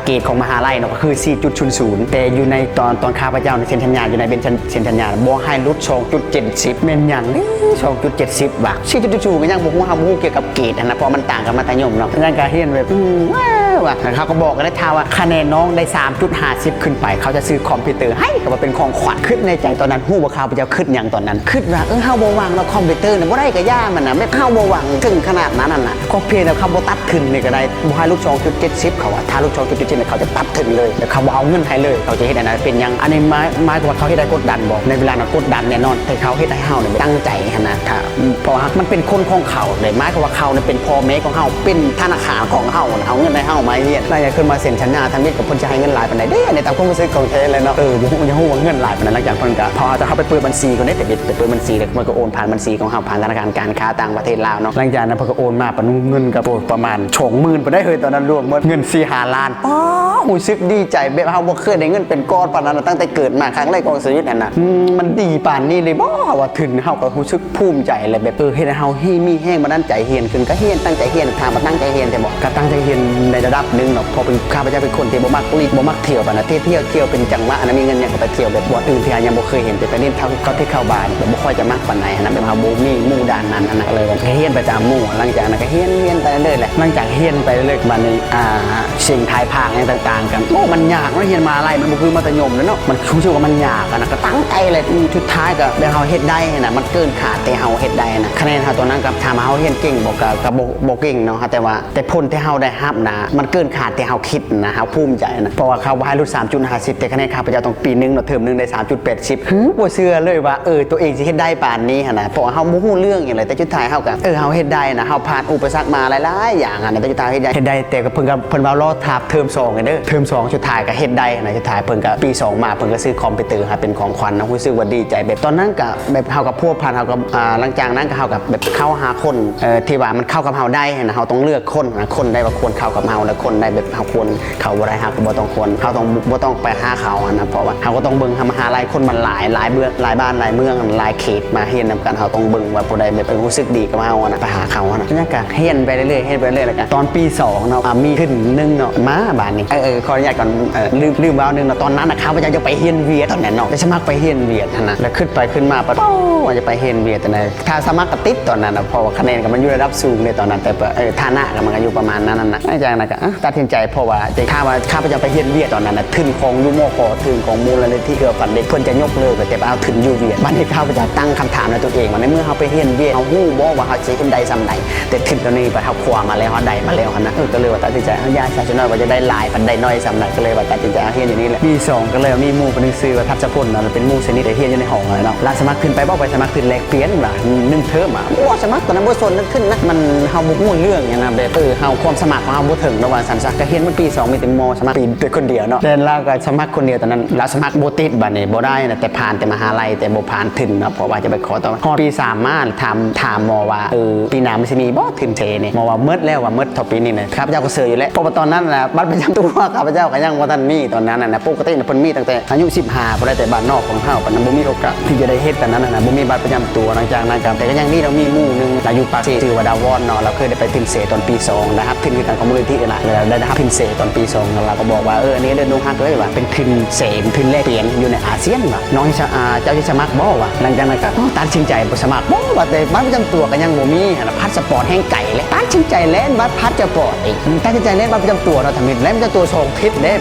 เกรดของมหาลัยเนาะก็คือ 4.00 แต่อยู่ในตอนข้าพเจ้าเซ็นสัญญาอยู่ในเบนเซ็นสัญญาบ่ให้ลด 2.70 แม่นหยังนี่ 2.70 บาท 4.00 ก็ยังบ่ฮู้เฮาบ่ฮู้เกี่ยวกับเกรดนะเพราะมันต่างกันมัธยมเนาะนั่นก็เฮียนแบบว่าเขาก็บอกกันได้ท่าว่าคะแนนน้องได้ 3.50 ขึ้นไปเขาจะซื้อคอมพิวเตอร์ให้ก็มาเป็นของขวัญคิดในใจตอนนั้นฮู้ว่าข้าพเจ้าคิดหยังตอนนั้นคิดว่าเฮาบ่วางเนาะคอมพิวเตอร์น่ะบ่ได้ก็ย่ามันน่ะไม่เฮาบ่วางถึงขนาดนั้นน่ะก็เพียงแต่เขาบ่ตัดขึ้นนี่ก็ได้บ่ให้ลูก 2.70 เขาว่าถ้าลูก 2.70 เขาจะตัดถึงเลยแล้วเขาบ่เอาเงินให้เลยเขาจะเฮ็ดอันนั้นเป็นหยังอันนี้หมายว่าเขาเฮ็ดได้กดดันบ่ในเวลานั้นกดดันแน่นอนแต่เขาเฮ็ดให้เฮาเนี่ยตั้งใจหั่นนะถ้าเพราะว่ามันเป็นคนของเขาเลยหมายความว่าเขาเนี่ยเป็นพ่อแม่ของเฮาเป็นธนาคารของเฮาเอาเงินให้เฮามาเรียนแล้วอย่าขึ้นมาเซ็นสัญญาทางนี้กับเพิ่นจะให้เงินหลายปานใดเด้ในตามความรู้สึกของแท้เลยเนาะบ่ฮู้ยังฮู้ว่าเงินหลายปานนั้นหลังจากเพิ่นก็พอจะเข้าไปเปิดบัญชีก่อนได้แต่เปิดบัญชีแล้วมันก็โอนผ่านบัญชีของเฮาผ่านธนาคารการค้าต่างประเทศลาวเนาะหลังจากนั้นเพิ่นก็โอนมาปานเงินก็ประมาณ 20,000 ไปได้เฮ้ยตอนนั้นรวมหมดเงิน 4-5 ล้านรู้สึกดีใจแบบเฮาบ่เคยได้เงินเป็นก้อนปานนั้นตั้งแต่เกิดมาครั้งแรกของชีวิตนั่นน่ะมันดีปานนี้เลยบ่ว่าถึงเฮาก็รู้สึกภูมิใจเลยแบบเฮ็ดให้เฮามีแฮงบันดาลใจเฮียนขึ้นก็เฮียนตั้งใจเฮียนถามว่าตั้งใจเฮียนแต่บ่ก็ตั้งใจเฮียนในระดับนึงเนาะพอเป็นข้าพเจ้าเป็นคนที่บ่มักลีกบ่มักเที่ยวปานนั้นเที่ยวเป็นจังหวะอันนั้นมีเงินยังก็ไปเที่ยวแบบบ่อื่นที่ยังบ่เคยเห็นแต่ไปเล่นเขาที่เข้าบ้านแบบบ่ค่อยจะมักปานไหนนะแบบเฮาบ่มีหมู่ด้านนั้นนะเลยเฮียนประจำหมู่หลังจากนั้นก็เฮียนไปเรื่อยๆแหละหลังจากเฮียนไปเรื่อยๆบัดนี้สิ่งทายภาคต่างๆกันโอ้มันยากเนาะเฮียนมาอะไรมันบ่คือมัธยมเนาะมันรู้สึกว่ามันยากนะก็ตั้งใจเลยสุดท้ายก็ได้เฮาเฮ็ดได้นะมันเกินขาดแต่เฮาเฮ็ดได้นะคะแนนเฮาตัวนั้นกับถามเฮาเฮียนเก่งบ่ก็บ่เก่งเนาะแต่ผลที่เฮาได้รับนะมันเกินขาดที่เฮาคิดนะเฮาภูมิใจนะเพราะว่าเขาให้ลด 3.50 แต่คะแนนข้าพเจ้าต้องปีนึงเนาะเทอมนึงได้ 3.80 บ่เชื่อเลยว่าตัวเองสิเฮ็ดได้ปานนี้หั่นน่ะเพราะเฮาบ่ฮู้เรื่องหยังเลยแต่สุดท้ายเฮาก็เฮาเฮ็ดได้นะเฮาผ่านอุปสรรคมาหลายๆอย่างหั่นแต่สุดท้ายเฮ็ดได้แต่ก็เพิ่นว่ารอทับเทอม2กันเด้อเทอม2สุดท้ายก็เฮ็ดได้นะสุดท้ายเพิ่นก็ปี2มาเพิ่นก็ซื้อคอมพิวเตอร์ให้เป็นของขวัญนะรู้สึกว่าดีใจแบบตอนนั้นก็แบบเฮากับพวกพันเฮากับหลังจากนั้นก็เฮากับแบบเข้าหาคนที่ว่ามันเข้ากับเฮาได้นะเฮาต้องเลือกคนได้ว่าควรเข้ากับเฮาแล้ว คนได้แบบเขาควรเขาบ่ได้เฮาก็บ่ต้องควรเขาต้องบ่ต้องไปหาเขานะเพราะว่าเขาก็ต้องเบิ่งมหาลัยคนมันหลายเมืองหลายบ้านหลายเมืองหลายเขตมาเฮียนนำกันเขาต้องเบิ่งว่าผู้ใดแบบรู้สึกดีกับเฮานะไปหาเขานะนี่ก็เฮียนไปเรื่อยๆเฮียนไปเรื่อยๆแล้วกันตอนปี2เนาะมีขึ้นนึงเนาะมาบ้านนี้ขออนุญาตก่อนลืมว้าวนึงเนาะตอนนั้นนะข้าพเจ้าจะไปเฮียนเวียดตอนนั้นเนาะไปสมัครไปเฮียนเวียดนะแล้วขึ้นไปขึ้นมาปะว่าจะไปเฮียนเวียดแต่นะถ้าสมัครก็ติดตอนนั้นนะเพราะว่าคะแนนก็มันอยู่ระดับสูงในตอนนั้นแต่ฐานะก็มันก็อยู่ประมาณนั้นนะอาจารย์ก็ตัดสินใจเพราะว่าจะข้าพเจ้าไปเฮียนเวียดตอนนั้นนะทุนของยูโมคทุนของมูลนิธิเกือปันเด็กเพิ่นจะยกเลิกแต่เอาทุนยูเวียดบ้านที่ข้าพเจ้าตั้งคำถามในตัวเองว่าในเมื่อเขาไปเฮียนเวียดเขาฮู้บ่ว่าเขาสิเฮ็ดได้ซำใดแต่ทุนตัวนี้ไปเขาคว้ามาแล้วเขาได้มาแล้วนะก็เลยว่าตัดสินใจญาติชาชนว่าจะได้หลายปันได้น้อยซำใดก็เลยว่าตัดสินใจเฮียนอย่างนี้แหละปี2ก็เลยมีหมู่คนนึงซื้อว่าทัศพลนะเป็นหมู่ชนิดเฮียนอยู่ในห้องเลยเนาะลาสมัครขึ้นไปบ่ไปสมัครขึ้นแลกเปลี่ยนว่า1เทอมอ่ะบ่สมัครตอนนั้นบ่สนนึกขึ้นนะมันเฮาบ่ฮู้เรื่องอย่างนะแบบเฮาความสมัครของเฮาบ่ถึงระหว่างสันซักก็เฮียนมันปี2มีแต่มสมัครปีเป็นคนเดียวเนาะแต่เราก็สมัครคนเดียวตอนนั้นเราสมัครบ่ติดบัดนี้บ่ได้นะแต่ผ่านแต่มหาลัยแต่บ่ผ่านทุนเนาะเพราะว่าจะไปขอต่อปี3มาถามหมอว่าปีหน้ามันสิมีบ่ทุนเทนี่หมอว่าหมดแล้วว่าหมดเท่าปีนี้นะครับเจ้าก็เสืออยู่แล้วเพราะว่าตอนนั้นน่ะบัตรประจำตัวข้าพเจ้าก็ยังบ่ทันมีตอนนั้นน่ะปกติเพิ่นมีตั้งแต่อายุ15บ่ได้แต่บ้านนอกของเฮาปานนั้นบ่มีโอกาสที่จะได้เฮ็ดตอนนั้นน่ะบ่มีบัตรประจำตัวหลังจากนั้นก็แต่ก็ยังมีเรามีหมู่นึงอายุปากเสชื่อว่าดาวอนเนาะเราเคยได้ไปทุนเสตอนปี2นะครับทุนคือการของมูลนิธินี่แหละแล้วได้รับทุนเสตอนปี2แล้วเราก็บอกว่าอันนี้เด้อน้องฮักเอ้ยว่าเป็นทุนเสทุนแลกเปลี่ยนอยู่ในอาเซียนว่าน้องเจ้าสิสมัครบ่ว่าหลังจากนั้นก็ตัดสินใจบ่สมัครบ่ว่าแต่บัตรประจำตัวก็ยังบ่มีพาสปอร์ตแห่งไก่เลยตัดสินใจเล่นบัตรพาสปอร์ตอีกตัดสินใจเล่นบัตรประจำตัวเราทำมิดเล่นประจำตัว2ทิศเด้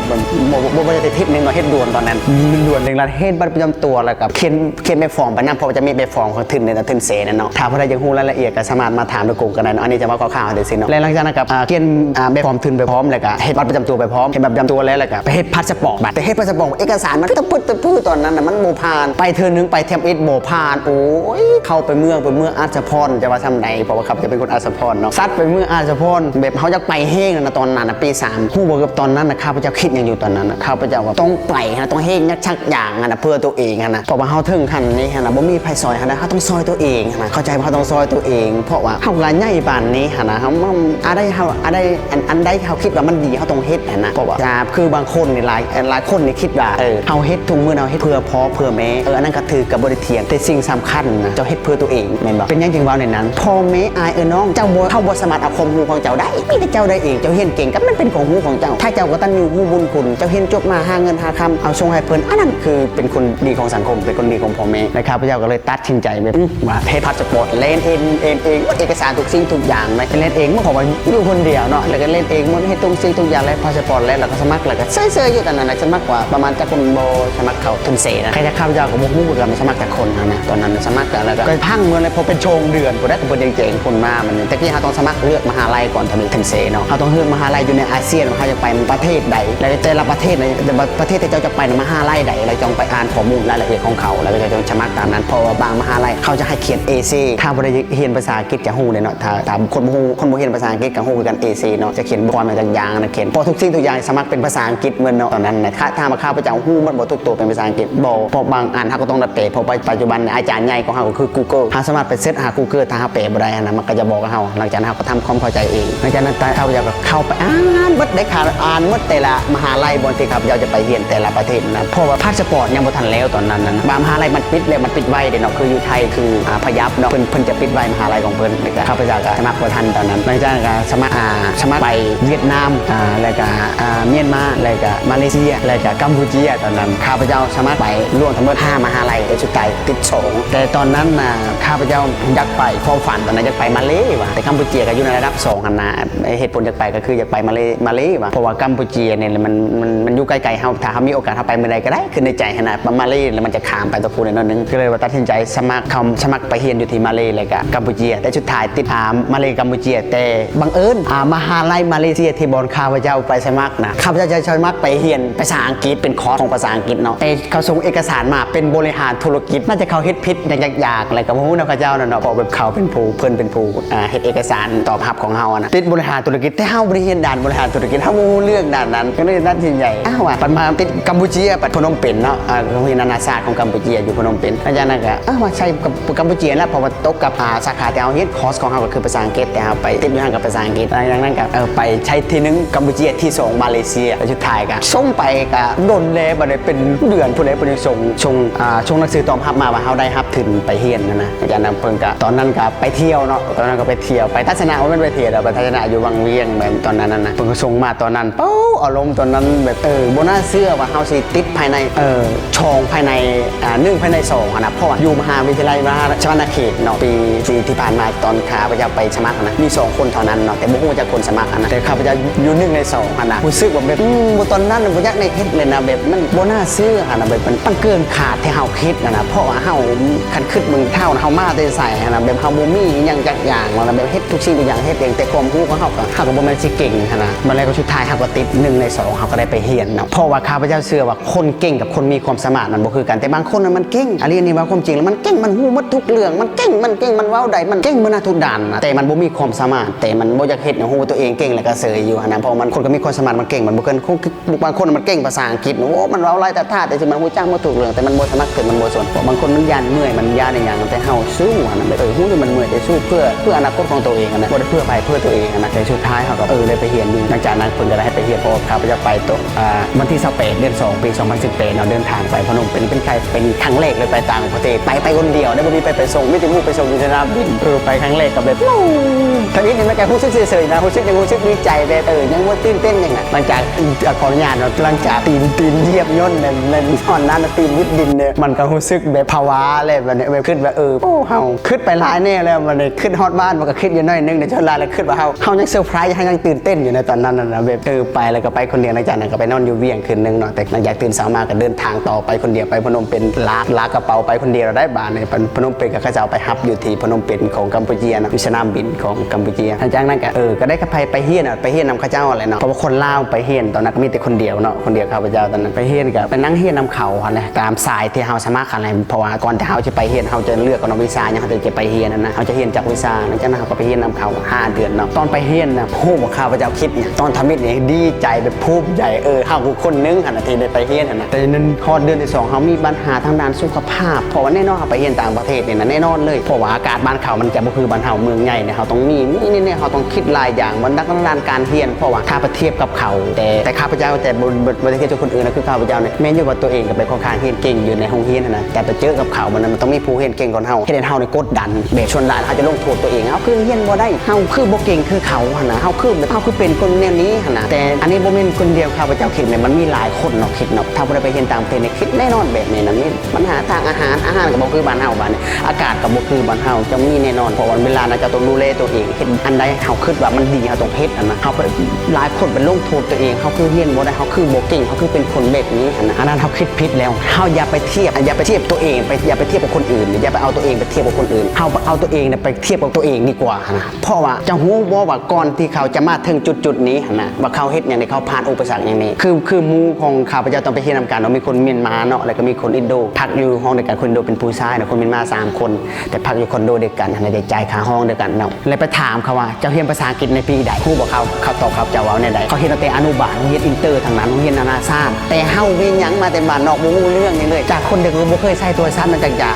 บ่ได้ทิศนึงเนาะเฮ็ดด่วนตอนนั้นด่วนนึงแล้วเฮ็ดบัตรประจำตัวแล้วก็เขียนแบบฟอร์มไปนำเพราะจะมีแบบฟอร์มของทุนในทุนเสนั่นเนาะถ้าผู้ใดอยากรู้รายละเอียดก็สามารถมาถามโดยกลุ่มกันได้เนาะอันนี้จะว่าข่าวๆเด้อสิเนาะแล้วหลังจากนั้นก็เขียนแบบฟอร์มทุนไปพร้อมแล้วก็เฮ็ดบัตรประจำตัวไปพร้อมเฮ็ดบัตรประจำตัวแล้วก็ไปเฮ็ดพาสปอร์ตบัตรแต่เฮ็ดพาสปอร์ตเอกสารมันตะพื้ตอนนั้นน่ะมันบ่ผ่านไปเทื่อนึงไปเทมเอสบ่ผ่านโอ้ยเข้าไปเมืองอาจจะพรจะว่าทำใดเพราะว่าครับจะเป็นคนอาจจะพรเนาะซัดไปเมืองอาจจะพรแบบเขาจะไปแห้งนะตอนนั้นนะปี3ฮู้บ่กับตอนนั้นนะข้าพเจ้าคิดอย่างอยู่ตอนนั้นนะข้าพเจ้าว่าต้องไปนะต้องแห้งชักอย่างนะเพื่อตัวเองนะเพราะว่าเฮาถึงขั้นนี้นะบ่มีไผซอยนะเฮาต้องซอยตัวเองนะเข้าใจว่าเฮาต้องซอยตัวเองเพราะว่าเฮาก็ใหญ่ปานนี้นะเฮาอะไรเฮาอะไรอันใดเฮาคิดว่ามันดีเฮาต้องเฮ็ดนะเพราะว่าคือบางคนนี่หลายคนนี่คิดว่าเฮาเฮ็ดทุกมื้อเฮาเฮ็ดเพื่อพ่อเพื่อแม่อันนั้นก็ถือกับบ่ได้เถียงแต่สิ่งสำคัญนะเจ้าเฮ็ดเพื่อตัวเองแม่นบ่เป็นหยังจึงว่าในนั้นพ่อแม่อายน้องเจ้าบ่เข้าบ่สามารถเอาความรู้ของเจ้าได้มีแต่เจ้าได้เองเจ้าเฮ็ดเก่งก็มันเป็นของหูของเจ้าถ้าเจ้ากตัญญูรู้บุญคุณเจ้าเฮ็ดจบมาหาเงินหาคำเอาส่งให้เพิ่นอันนั้นคือเป็นคนดีของสังคมเป็นคนดีของพ่อแม่นะครับพระเจ้าก็เลยตัดสินใจแบบว่าเทพาสปอร์ตเล่นเองเอกสารทุกสิ่งทุกอย่างไหมเล่นเองเมื่อผมอยู่คนเดียวเนาะแล้วก็เล่นเองหมดให้ทุกสิ่งทุกอย่างแล้วพาสปอร์ตแล้วก็สมัครแล้วก็เซ่อๆอยู่ตอนนั้นสมัครกว่าประมาณจะคนโบสมัครเขาทุนเสนะใครจะข้าพเจ้าก็บ่ฮู้กันสมัครแต่คนนะตอนนั้นสมัครกันแล้วก็พังเมื่อเลยพอเป็นโชงเดือนบ่ได้ก็บ่เจ๋งๆคนมามันแต่กี้เฮาต้องสมัครเลือกมหาลัยก่อนทำเป็นทุนเสเนาะเฮาต้องเลือกมหาลัยอยู่ในอาเซียนเฮาจะไปประเทศใดแล้วแต่ละประเทศในประเทศที่เจ้าจะไปมหาลัยใดเราจงไปอ่านข้อมูลรายละเอียดของเขาแล้วก็จะสมัครตามนั้นเพราะว่าบางมหาลัยเขาจะให้เขียน AC ถ้าบ่ได้เรียนภาษาอังกฤษจะฮู้เลยเนาะถ้าคนบ่เรียนภาษาอังกฤษก็ฮู้คือกัน AC เนาะจะเขียนบทความต่างๆนะเขียนพอทุกสิ่งทุกอย่างสมัครเป็นภาษาอังกฤษเหมือนเนาะตอนนั้นนะถ้ามาข้าพเจ้าฮู้มันบ่ทุกตัวเป็นภาษาอังกฤษบ่เพราะบางอันเฮาก็ต้องดัดแปลงเพราะปัจจุบันอาจารย์ใหญ่ของเฮาก็คือ Google เฮาสามารถไปเสิร์ชหา Google ถ้าเฮาแปลบ่ได้นะมันก็จะบอกกับเฮาหลังจากนั้นเฮาก็ทำความเข้าใจเองหลังจากนั้นข้าพเจ้าก็เข้าไปอ่านหมดได้ค่ะอ่านหมดแต่ละมหาลัยบนที่ข้าพเจ้าจะไปเรียนแต่ละประเทศนะเพราะว่าพาสปอร์ตยังบ่ทันแล้วตอนนั้นนะบางมหาลัยมันปิดแล้วมันปิดไว้เด้เนาะคืออยู่ไทยคือพยัพเนาะเพิ่นจะปิดไว้มหาลัยของเพิ่นแล้วก็ข้าพเจ้าก็สมัครบ่ทันตอนนั้นหลังจากนั้นสมัครไปเวียดนามแล้วก็เมียนมาแล้วก็มาเลเซียแล้วก็กัมพูชาตอนนั้นข้าพเจ้าสมัครไปรวมทั้งหมด5มหาลัยแต่สุดท้ายติด2แต่ตอนนั้นน่ะข้าพเจ้าอยากไปความฝันตอนนั้นอยากไปมาเลว่ะแต่กัมพูชาก็อยู่ในระดับ2หั่นนะเหตุผลอยากไปก็คืออยากไปมาเลว่ะเพราะว่ากัมพูชาเนี่ยมันอยู่ใกล้ๆเฮาถ้าเฮามีโอกาสเฮาไปเมื่อใดก็ได้คือในใจหั่นน่ะมาเลแล้วมันจะข้ามไปตะพูนนิดนึงก็เลยว่าตัดสินใจสมัครไปเรียนอยู่ที่มาเลแล้วก็กัมพูชาแต่สุดท้ายติดมาเลกัมพูชาแต่บังเอิญมหาลัยมาเลเซียที่บอนข้าพเจ้าไปสมัครนะข้าพเจ้าจะสมัครไปเรียนภาษาอังกฤษเป็นคอร์สของภาษาอังกฤษเนาะแต่เขาส่งเอกสารมาเป็นบริหารธุรกิจน่าจะเขาเฮ็ดผิดอยากอะไรกับฮู้นะข้าเจ้าเนาะเพราะแบบเขาเป็นผู้เพิ่นเป็นผู้เฮ็ดเอกสารตอบรับของเฮานะติดบริหารธุรกิจแต่เฮาบ่ได้เรียนด้านบริหารธุรกิจเฮาบ่รู้เรื่องด้านนั้นก็เลยตัดสินใจว่าปันมาติดกัมพูชาปัดพนมเปญเนาะโรงเรียนนานาชาติของกัมพูชาอยู่พนมเปญอาจารย์นั่นก็ว่าใช่กัมพูชาแล้วเพราะว่าตกกับสาขาที่เฮาเฮ็ดคอร์สของเฮาก็คือภาษาอังกฤษแต่เฮาไปติดอยู่ทางกับภาษาอังกฤษอย่างนั้นก็ไป ใช้ที่1กัมพูชีที่2มาเลเซียแล้วสุดท้ายก็ส่งไปก็โดนเลยบัดนี้เป็นเดือนผู้ใดผู้หนึงส่งหนังสือตอบรับมาว่าเฮาได้รับทุนไปเรียนนะอาจารย์นำเพิ่นก็ตอนนั้นก็ไปเที่ยวเนาะตอนนั้นก็ไปเที่ยวไปทัศนะว่ามันไปเที่ยวไปทัศนะอยู่วังเวียงแบบตอนนั้นนะเพิ่นก็ส่งมาตอนนั้นเป้าอารมณ์ตอนนั้นแบบบ่น่าเชื่อว่าเฮาสิติดภายในช่องภายใน1ภายใน2นะเพราะว่าอยู่มหาวิทยาลัยมหาชวนาเขตเนาะปีที่ผ่านมาตอนข้าพเจ้าไปสมัครนะมี2คนเท่านั้นเนาะแต่บ่ฮู้จักคนสมัครนะแต่ข้าพเจ้าอยู่1ใน2นะรู้สึกว่าแบบบ่ตอนนั้นบ่อยากได้เฮ็ดเลยนะแบบมันบ่น่าเชื่อนะแบบมันเกินขาดที่เฮาคิดนะเพราะว่าเฮาคันคิดมึงเท่าเฮามาแต่ใส่นะแบบเฮาบ่มีหยังจักอย่างนะแบบเฮ็ดทุกสิ่งทุกอย่างเฮ็ดเองแต่ความรู้ของเฮาก็บ่แม่นสิเก่งนะมันแล้วก็สุดท้ายเฮาก็ติด1ใน2เฮาก็ได้ไปเรียนเนาะเพราะว่าข้าพเจ้าเชื่อว่าคนเก่งกับคนมีความสามารถมันบ่คือกันแต่บางคนมันเก่งอันนี้ว่าความจริงแล้วมันเก่งมันฮู้หมดทุกเรื่องมันเก่งมันเว้าได้มันเก่งมันทุกด้านนะแต่มันบ่มีความสามารถแต่มันบ่อยากเฮ็ดให้ฮู้ว่าตัวเองเก่งแล้วก็เสยอยู่นะเพราะมันคนก็มีความสามารถมันเก่งมันบ่เกินบางคนมันเก่งภาษาอังกฤษโอ้มันเว้าหลายแต่สิมันฮู้จักบ่ถูกเรื่องแต่มันบ่สามารถเกิดมันบ่สนเพราะบางคนมันย่านเมื่อยมันย่านอย่างแต่เฮาสู้นะแบบฮู้ว่ามันเมื่อยแต่สู้เพื่ออนาคตของตัวเองนะบ่ได้เพื่อเพื่อตัวเองนะแต่สุดท้ายเฮาก็ได้ไปเรียนอยู่หลังจากนั้นเพิ่นก็ได้ให้ไปเรียนเพราะข้าพเจ้าไปวันที่28เดือน2ปี2018เนาะเดินทางไปพนมเป็นครั้งแรกเลยไปต่างประเทศไปคนเดียวได้บ่มีไปส่งไม่ได้มูไปส่งอยู่สนามบินไปครั้งแรกกับแบบทั้งนี้นี่มันแกรู้สึกเฉยๆนะรู้สึกดีใจแบบยังว่าตื่นเต้นอย่างน่ะหลังจากขออนุญาตหลังจากตีนเยียบย่นในตอนนั้นตีนวิดดินเนี่ยมันก็รู้สึกแบบภาวะเลยแบบนี้ขึ้นแบบโอ้เฮาขึ้นไปหลายแน่แล้วมันขึ้นฮอดบ้านมันก็ขึ้นอยู่น้อยนึงแต่จนลายแล้วขึ้นว่าเฮายังเซอร์ไพรส์ยังตื่นเต้นอยู่ในตอนนั้นนะแบบไปแล้วก็ไปคนเดียวหลังจากนั้นก็ไปนอนอยู่เวียงคืนนึงเนาะแต่หลังจากตื่นเช้ามาก็เดินทางต่อไปคนเดียวไปพนมเปญลากกระเป๋าไปคนเดียวเราได้บาทในพนมเปญก็เขาจะเอาไปฮับอยู่ที่พนมเปญของกัมพูชีนะที่สนามบินของกัมพูชีหลังจากนั้นก็ได้ไปเฮียนไปเฮียนนำข้าเจ้าอะไรเนาะเพราะว่าคนลาวไปเฮียนตอนนั้นก็มีแต่คนเดียวเนาะคนเดียวข้าพเจ้าตอนนั้นไปเฮียนกับไปนั่งเฮียนนำเขาอะไรตามสายที่เฮาสามารถอะไรเพราะว่าก่อนที่เฮาจะไปเฮียนเฮาจะเลือกวิชาเนี่ยเฮาจะไปเฮียนนะเฮาจะเฮียนจากวิชาหลังจากนั้นเฮาก็ไปเฮียนนำเขา5 เดือนเนาะตอนไปเฮียนนะโหข้าพเจ้าคิดเนี่ยตอนทำมิตรเนี่ยดีใจแบบภูมิใจเฮาคนนึงขนาดที่ได้ไปเฮียนนะแต่นั้นฮอดเดือนที่2เฮามีปัญหาทางด้านสุขภาพเพราะว่าแน่นอนเฮาไปเฮียนต่างประเทศเนี่ยนะแน่นอนเลยเพราะว่าอากาศบ้านเขามันจะบ่คือบ้านเฮาเมืองใหญ่เนี่ยเฮาต้องมีนี่เฮาต้องคิดหลายอย่างมันด้านการเฮียนเพราะว่าถ้าไปเทียบกับเขาแต่ข้าพเจ้าแต่บ่ได้เทียบกับคนอื่นนะคือข้าพเจ้าเนี่ยแม้อยู่ว่าตัวเองก็ไปค่อนข้างเฮียนเก่งอยู่ในห้องเฮียนนะแต่ไปเจอกับเขามันต้องมีผู้เฮียนเก่งก่อนเฮาเฮ็ดให้เฮาในกดดันแบบชวนหลานเฮาจะลงโทษตัวเองเฮาคือเฮียนบ่ได้เฮาคือบ่เก่งคือเขาหั่นน่ะเฮาคือเป็นคนแนวนี้หั่นน่ะแต่อันนี้บ่แม่นคนเดียวข้าพเจ้าคิดมันมีหลายคนเนาะคิดเนาะถ้าบ่ได้ไปเฮียนต่างประเทศเนี่ยคิดแน่นอนแบบนี้นะมีปัญหาทางอาหารก็บ่คือบ้านเฮาบ้านนี้อากาศก็บ่คือบ้านเฮาจะมีแน่นอนเพราะวันเวลานะจะต้องดูแลตัวเองเฮ็ดอันใดเฮาคิดว่ามันดีเฮาต้องเฮ็ดอันนั้นเฮาหลายคนเป็นลงโทษตัวเองเฮาคือเฮียนบ่ได้เฮาคือบ่เก่งเฮาคือเป็นคนแบบนี้อันนั้นเฮาคิดผิดแล้วเฮาอย่าไปเทียบตัวเองอย่าไปเทียบกับคนอื่นอย่าไปเอาตัวเองไปเทียบกับคนอื่นเฮาเอาตัวเองไปเทียบกับตัวเองดีกว่านะเพราะว่าจะฮู้บ่ว่าก่อนที่เขาจะมาถึงจุดนี้นะว่าเขาเฮ็ดหยังได้เขาผ่านอุปสรรคอย่างนี้คือหมู่ของข้าพเจ้าต้องไปเฮียนนำกันเนาะมีคนเมียนมาเนาะแล้วก็มีคนอินโดพักอยู่ห้องเดียวกันคนอินโดเป็นผู้ชายนะคนเมียนมา3 คนแต่พักอยู่คอนโดเดียวกันได้จ่ายค่าห้องเดียวกันเนาะเลยไปถามเขาว่าเจ้าเรียนภาษาอังกฤษในปีใดครูบอกเขาตอบเขาจะว่าในใดเขาเรียนตั้งแต่อนุบาลเรียนอินเตอร์ทางนั้นเรียนนานาชาติแต่เฮาเรียนหยังมาแต่บ้านนอกบ่รู้เรื่องนี่เลยจากคนเด็กบ่เคยใช้โทรศัพท์มันจักอย่าง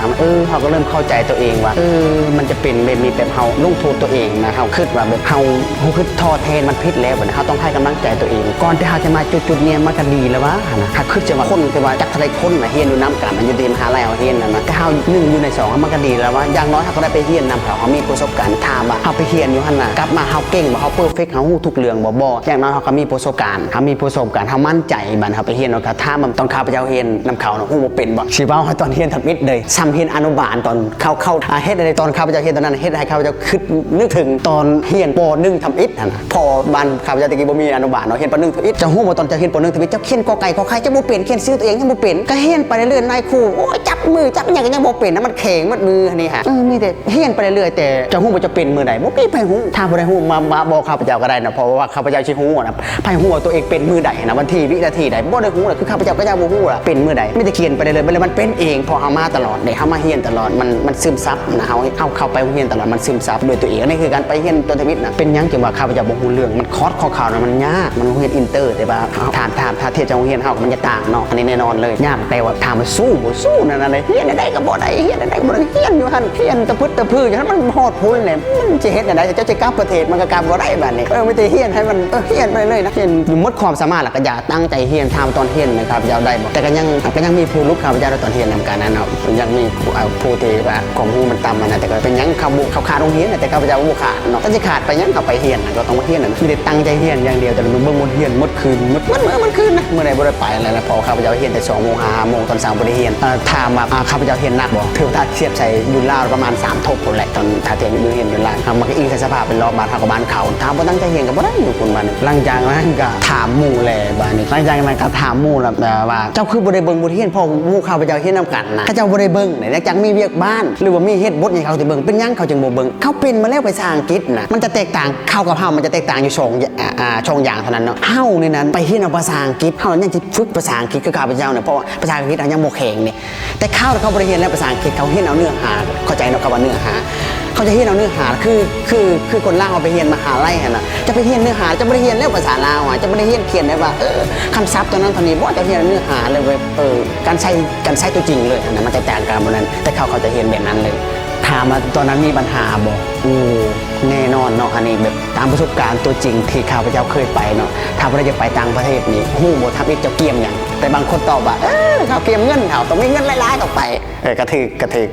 เขาก็เริ่มเข้าใจตัวเองว่ามันจะเป็นแบบมีแบบเฮาลงโทษตัวเองนะเฮาคิดว่าแบบเฮาคิดท้อแท้มันผิดแล้วเฮาต้องให้กำลังใจตัวเองก่อนที่เฮาจะมาจุดนี้มันก็ดีแล้ววะนะถ้าคิดจะว่าคนที่ว่าจักทะเลคนเฮียนอยู่น้ำกันอยู่ที่มหาลัยเฮาเฮียนนะแต่เฮา1อยู่ใน2มันก็ดีแล้วว่าอย่างน้อยเฮาก็ได้ไปเฮียนนำเขามีประสบการณ์ถามว่าเฮาไปเฮียนอยู่หั่นน่ะกลับมาเฮาเก่งบ่เฮาเพอร์เฟคเฮาฮู้ทุกเรื่องบ่อย่างน้อยเฮาก็มีประสบการณ์เฮามั่นใจบัดเฮาไปเฮียนเนาะถ้ามันตอนข้าพเจ้าเฮียนนำเขาเนาะฮู้บ่เป็นบ่สิเว้าให้ตอนเฮียนทำอิฐเลยซ้ำเฮียนอนุบาลตอนเข้าเฮ็ดในตอนข้าพเจ้าเฮียนตอนนั้นเฮ็ดให้ข้าพเจ้าคิดนึกถึงตอนเฮียนป .1 ทำอิฐหั่นน่ะพอบ้านข้าพเจ้าตะกี้บ่มีอนุบาลเนาะเฮียนป .1 ทำอิฐจะฮู้บ่ตอนจะเฮียนป .1 ทำอิฐเจ้าเขียนกอไก่ขอไข่จะบ่เป็นเขียนชื่อตัวเองยังบ่เป็นก็เฮียนไปเรื่อยๆนายครูโอ้ยจับมือจับหยังก็ยังบ่เป็นนะมันแข็งมัดมือนี่ฮะมีแต่เฮียนไปเรื่อยๆแต่จะฮู้บ่จะเป็นมื้อใดบ่มีไผฮู้ถ้าบ่ได้ฮู้มาบอกข้าพเจ้าก็ได้นะเพราะว่าข้าพเจ้าสิฮู้นะไผฮู้ว่าตัวเองเป็นมื้อใดนะวันที่วินาทีใดบ่ได้ฮู้เลยคือข้าพเจ้าก็ยังบ่ฮู้ล่ะเป็นมื้อใดมีแต่เขียนไปเรื่อยๆมันเป็นเองพอเฮามาตลอดได้เฮามาเฮียนตลอดมันซึมซับนะเฮาเข้าไปเฮียนตลอดมันซึมซับด้วยตัวเองนี่คือการไปเฮียนตัวทวิตนะเป็นหยังจังว่าข้าพเจ้าบ่ฮู้เรื่องมันคอร์สข่าวๆนะมันยากมันเฮียนอินเตอร์แต่ว่าถามถ้าเทียบจังเฮียนเฮามันจะต่างเนาะอันนี้แน่นอนเลยยากแต่ว่าถามว่าสู้บ่สู้นั่นน่ะเฮียนได้ก็บ่ได้เฮียนได้บ่ได้เฮียนอยู่หั่นเฮียนตะพึดตะพื้ออยู่หั่นมันฮอดพุ่นแหละมันสิเฮ็ดได้เจ้าจะกลับประเทศมันก็กลับบ่ได้บัดนี้มี ไม่ได้เฮียนให้มันเฮียนไปเลยนะเฮียนอยู่หมดความสามารถหลักก็อย่าตั้งใจเฮียนทำตอนเฮียนนะครับยาวได้บอกแต่ก็ยังมีผู้ลุกข้าพเจ้าตอนเฮียนทำการนั้นเนาะยังมีผู้ที่ว่าของผู้มันต่ำมันนะแต่ก็เป็นยังเขาขาดโรงเรียนแต่ข้าพเจ้าบุขาดเนาะถ้าจะขาดไปยังเขาไปเฮียนก็ต้องมาเฮียนไม่ได้ตั้งใจเฮียนอย่างเดียวแต่มันเบิ่งหมดเฮียนหมดคืนหมดคืนนะเมื่อใดบ่ได้ไปอะไรแล้วพอข้าพเจ้าเฮียนแต่2 โมง5 โมงตอน3บ่ได้เฮียนถามว่าข้าพเจ้าเฮียนนักบ่ถือถ้าเทียบใส่ยุนลาวประมาณ3 ทบคนแหละตอนถ้าเทียบยุนเฮียนยุนลาวมันก็อิงใส่สภาพเป็นรอบบ้านเฮากับบ้านเขาถามว่าตั้งใจเฮียนก็บ่ได้อยู่คนบ้านหลังจากนั้นก็ถามหมู่แลบ้านนี้หลังจากนั้นก็ถามหมู่แล้วว่าเจ้าคือบ่ได้เบิ่งบ่เฮียนพ่อหมู่ข้าพเจ้าเฮียนนํกันนะข้าเจ้าบ่ได้เบิ่งไหนจังมีเวียกบ้านหรือว่ามีเฮ็ดบทให้เขาสิเบิ่งเป็นหยังเขาจึงบ่เบิ่งเขาเป็นมาแล้วไปสร้างอังกฤษนะมันจะแตกต่างเข้ากับเฮามันจะแตกต่างอยู่ช่องอย่างเท่านั้นเนาะเฮาในนั้นไปเฮียนเอาภาษาอังกฤษเฮายังสิฝึกภาษาอังกฤษกับข้าพเจ้าเนี่ยเพราะว่าภาษาอังกฤษยังบ่แข็งนี่แต่เขาบ่ได้เฮียนแล้วภาษาอังกฤษเขาเฮียนเอาเนื้อหาเข้าใจเนาะคำว่าเนื้อหาเขาจะเฮียนเอาเนื้อหาคือคนลาวเอาไปเฮียนมหาลัยหั่นน่ะจะไปเฮียนเนื้อหาจะบ่ได้เฮียนแล้วภาษาลาวจะบ่ได้เฮียนเขียนได้ว่าคำศัพท์ตัวนั้นตัวนี้บ่จะเฮียนเนื้อหาเลยการใช้ตัวจริงเลยนะมันจะแตกต่างกันนั้นแต่เขาจะเฮียนแบบนั้นเลยถามมาตอนนั้นมีปัญหาบ่แน่นอนเนาะอันนี้แบบตามประสบการณ์ตัวจริงที่ข้าพเจ้าเคยไปเนาะถ้าเราจะไปต่างประเทศนี่ฮู้บ่ทับอีกเจ้าเกียมอย่างแต่บางคนตอบว่าเขาเกียมเงินเขาต้องมีเงินหลายๆต่อไปกระถึก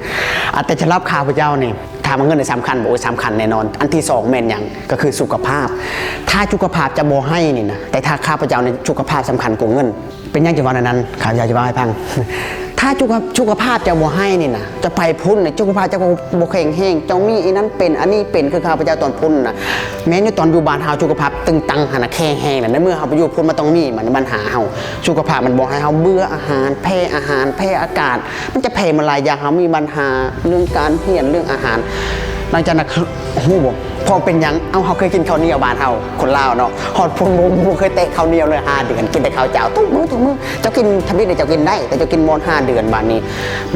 แต่สำหรับข้าพเจ้านี่ถามว่าเงินสำคัญบ่สำคัญแน่นอนอันที่2แม่นอย่างก็คือสุขภาพถ้าสุขภาพจะบ่ให้นี่นะแต่ถ้าข้าพเจ้าในสุขภาพสำคัญกว่าเงินเป็นอย่างจังหวะนั้นข้าพเจ้าจะว่าให้ฟังถ้าสุขภาพจะบ่ให้นี่นะจะไปพุ่นเนี่ยสุขภาพจะบ่แข็งแรงเจ้ามีอันนั้นเป็นอันนี้เป็นคือข้าพเจ้าตอนพุ่นนะแม้ในตอนอยู่บ้านเฮาสุขภาพตึงตังหั่นน่ะแข็งแรงน่ะในเมื่อเฮาไปอยู่พุ่นมันต้องมีมันปัญหาเฮาสุขภาพมันบ่ให้เฮาเบื่ออาหารแพ้อาหารแพ้อากาศมันจะแพ้มาหลายอย่างเฮามีปัญหาเรื่องการเรียนเรื่องอาหารหลังจากนั้นฮู้บ่พอเป็นยังเขาเคยกินข้าวเหนียวบ้านเฮาคนลาวเนาะฮอดพุ่นบ่เคยเตะข้าวเหนียวเลย5 เดือนกินแต่ข้าวเจ้าทุกมื้อเจ้ากินทำบิดเจ้ากินได้แต่เจ้ากินมอน5 เดือนบาดนี้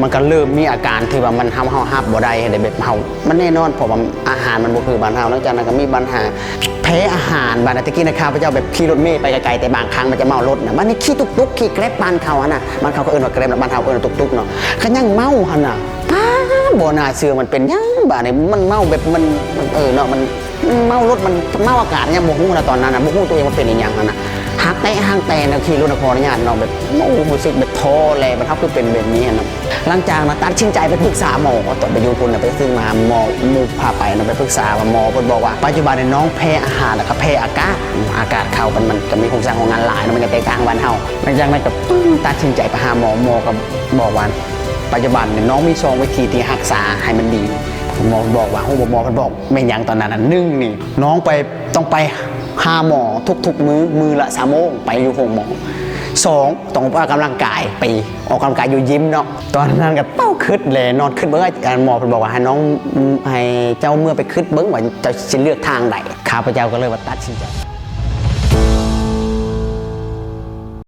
มันก็เริ่มมีอาการที่ว่ามันเฮาฮับบ่ได้ให้ได้แบบเฮามันแน่นอนเพราะว่าอาหารมันบ่คือบ้านเฮาหลังจากนั้นก็มีปัญหาแพ้อาหารบาดนั้นตะกี้นะครับพระเจ้าแบบขี่รถเมล์ไปไกลๆแต่บางครั้งมันจะเมารถนะมันนี่ขี่ตุกขี่แกร็บบ้านเขาน่ะบ้านเขาก็เอิ้นว่าแกร็บบ้านเฮาเอิ้นว่าตุกเนาะก็ยังเมาหั่นน่ะบ่น่าเชื่อมันเป็นยังบาดนี้มันเมาแบบมันเนาะมันเมารถมันเมาอากาศยังบ่ฮู้นะตอนนั้นนะบ่ฮู้ตัวเองมันเป็นอีหยังนะหักห้างแต่นะขี่รถนครญาติเนาะแบบรู้สึกแบบท้อแลมันเฮาคือเป็นแบบนี้นะหลังจากตัดสินใจไปปรึกษาหมอตอนไปอยู่พุ่นไปซื้อมาหมอพาไปนะไปปรึกษาว่าหมอเพิ่นบอกว่าปัจจุบันน้องแพ้อาหารแล้วก็แพ้อากาศเข้ามันจะมีโครงสร้างของงานหลายมันจะแตกต่างบ้านเฮาหลังจากนั้นก็ตัดสินใจไปหาหมอก็บอกว่าปัจจุบันน้องมี2 วิธีที่รักษาให้มันดีหมอบอกว่าหมอบอกไม่ยังตอนนั้น1นี่น้องต้องไปหาหมอทุกมือละ3 โมงไปอยู่ห้องหมอ2ต้องออกกำลังกายไปออกกำลังกายอยู่ยิมเนาะตอนนั้นก็คิดเลยนอนคิดเบิ่งหมอบอกว่าให้น้องให้เจ้าเมื่อไปคิดเบิ่งว่าจะเลือกทางใดข้าพเจ้าก็เลยว่าตัดสินใจ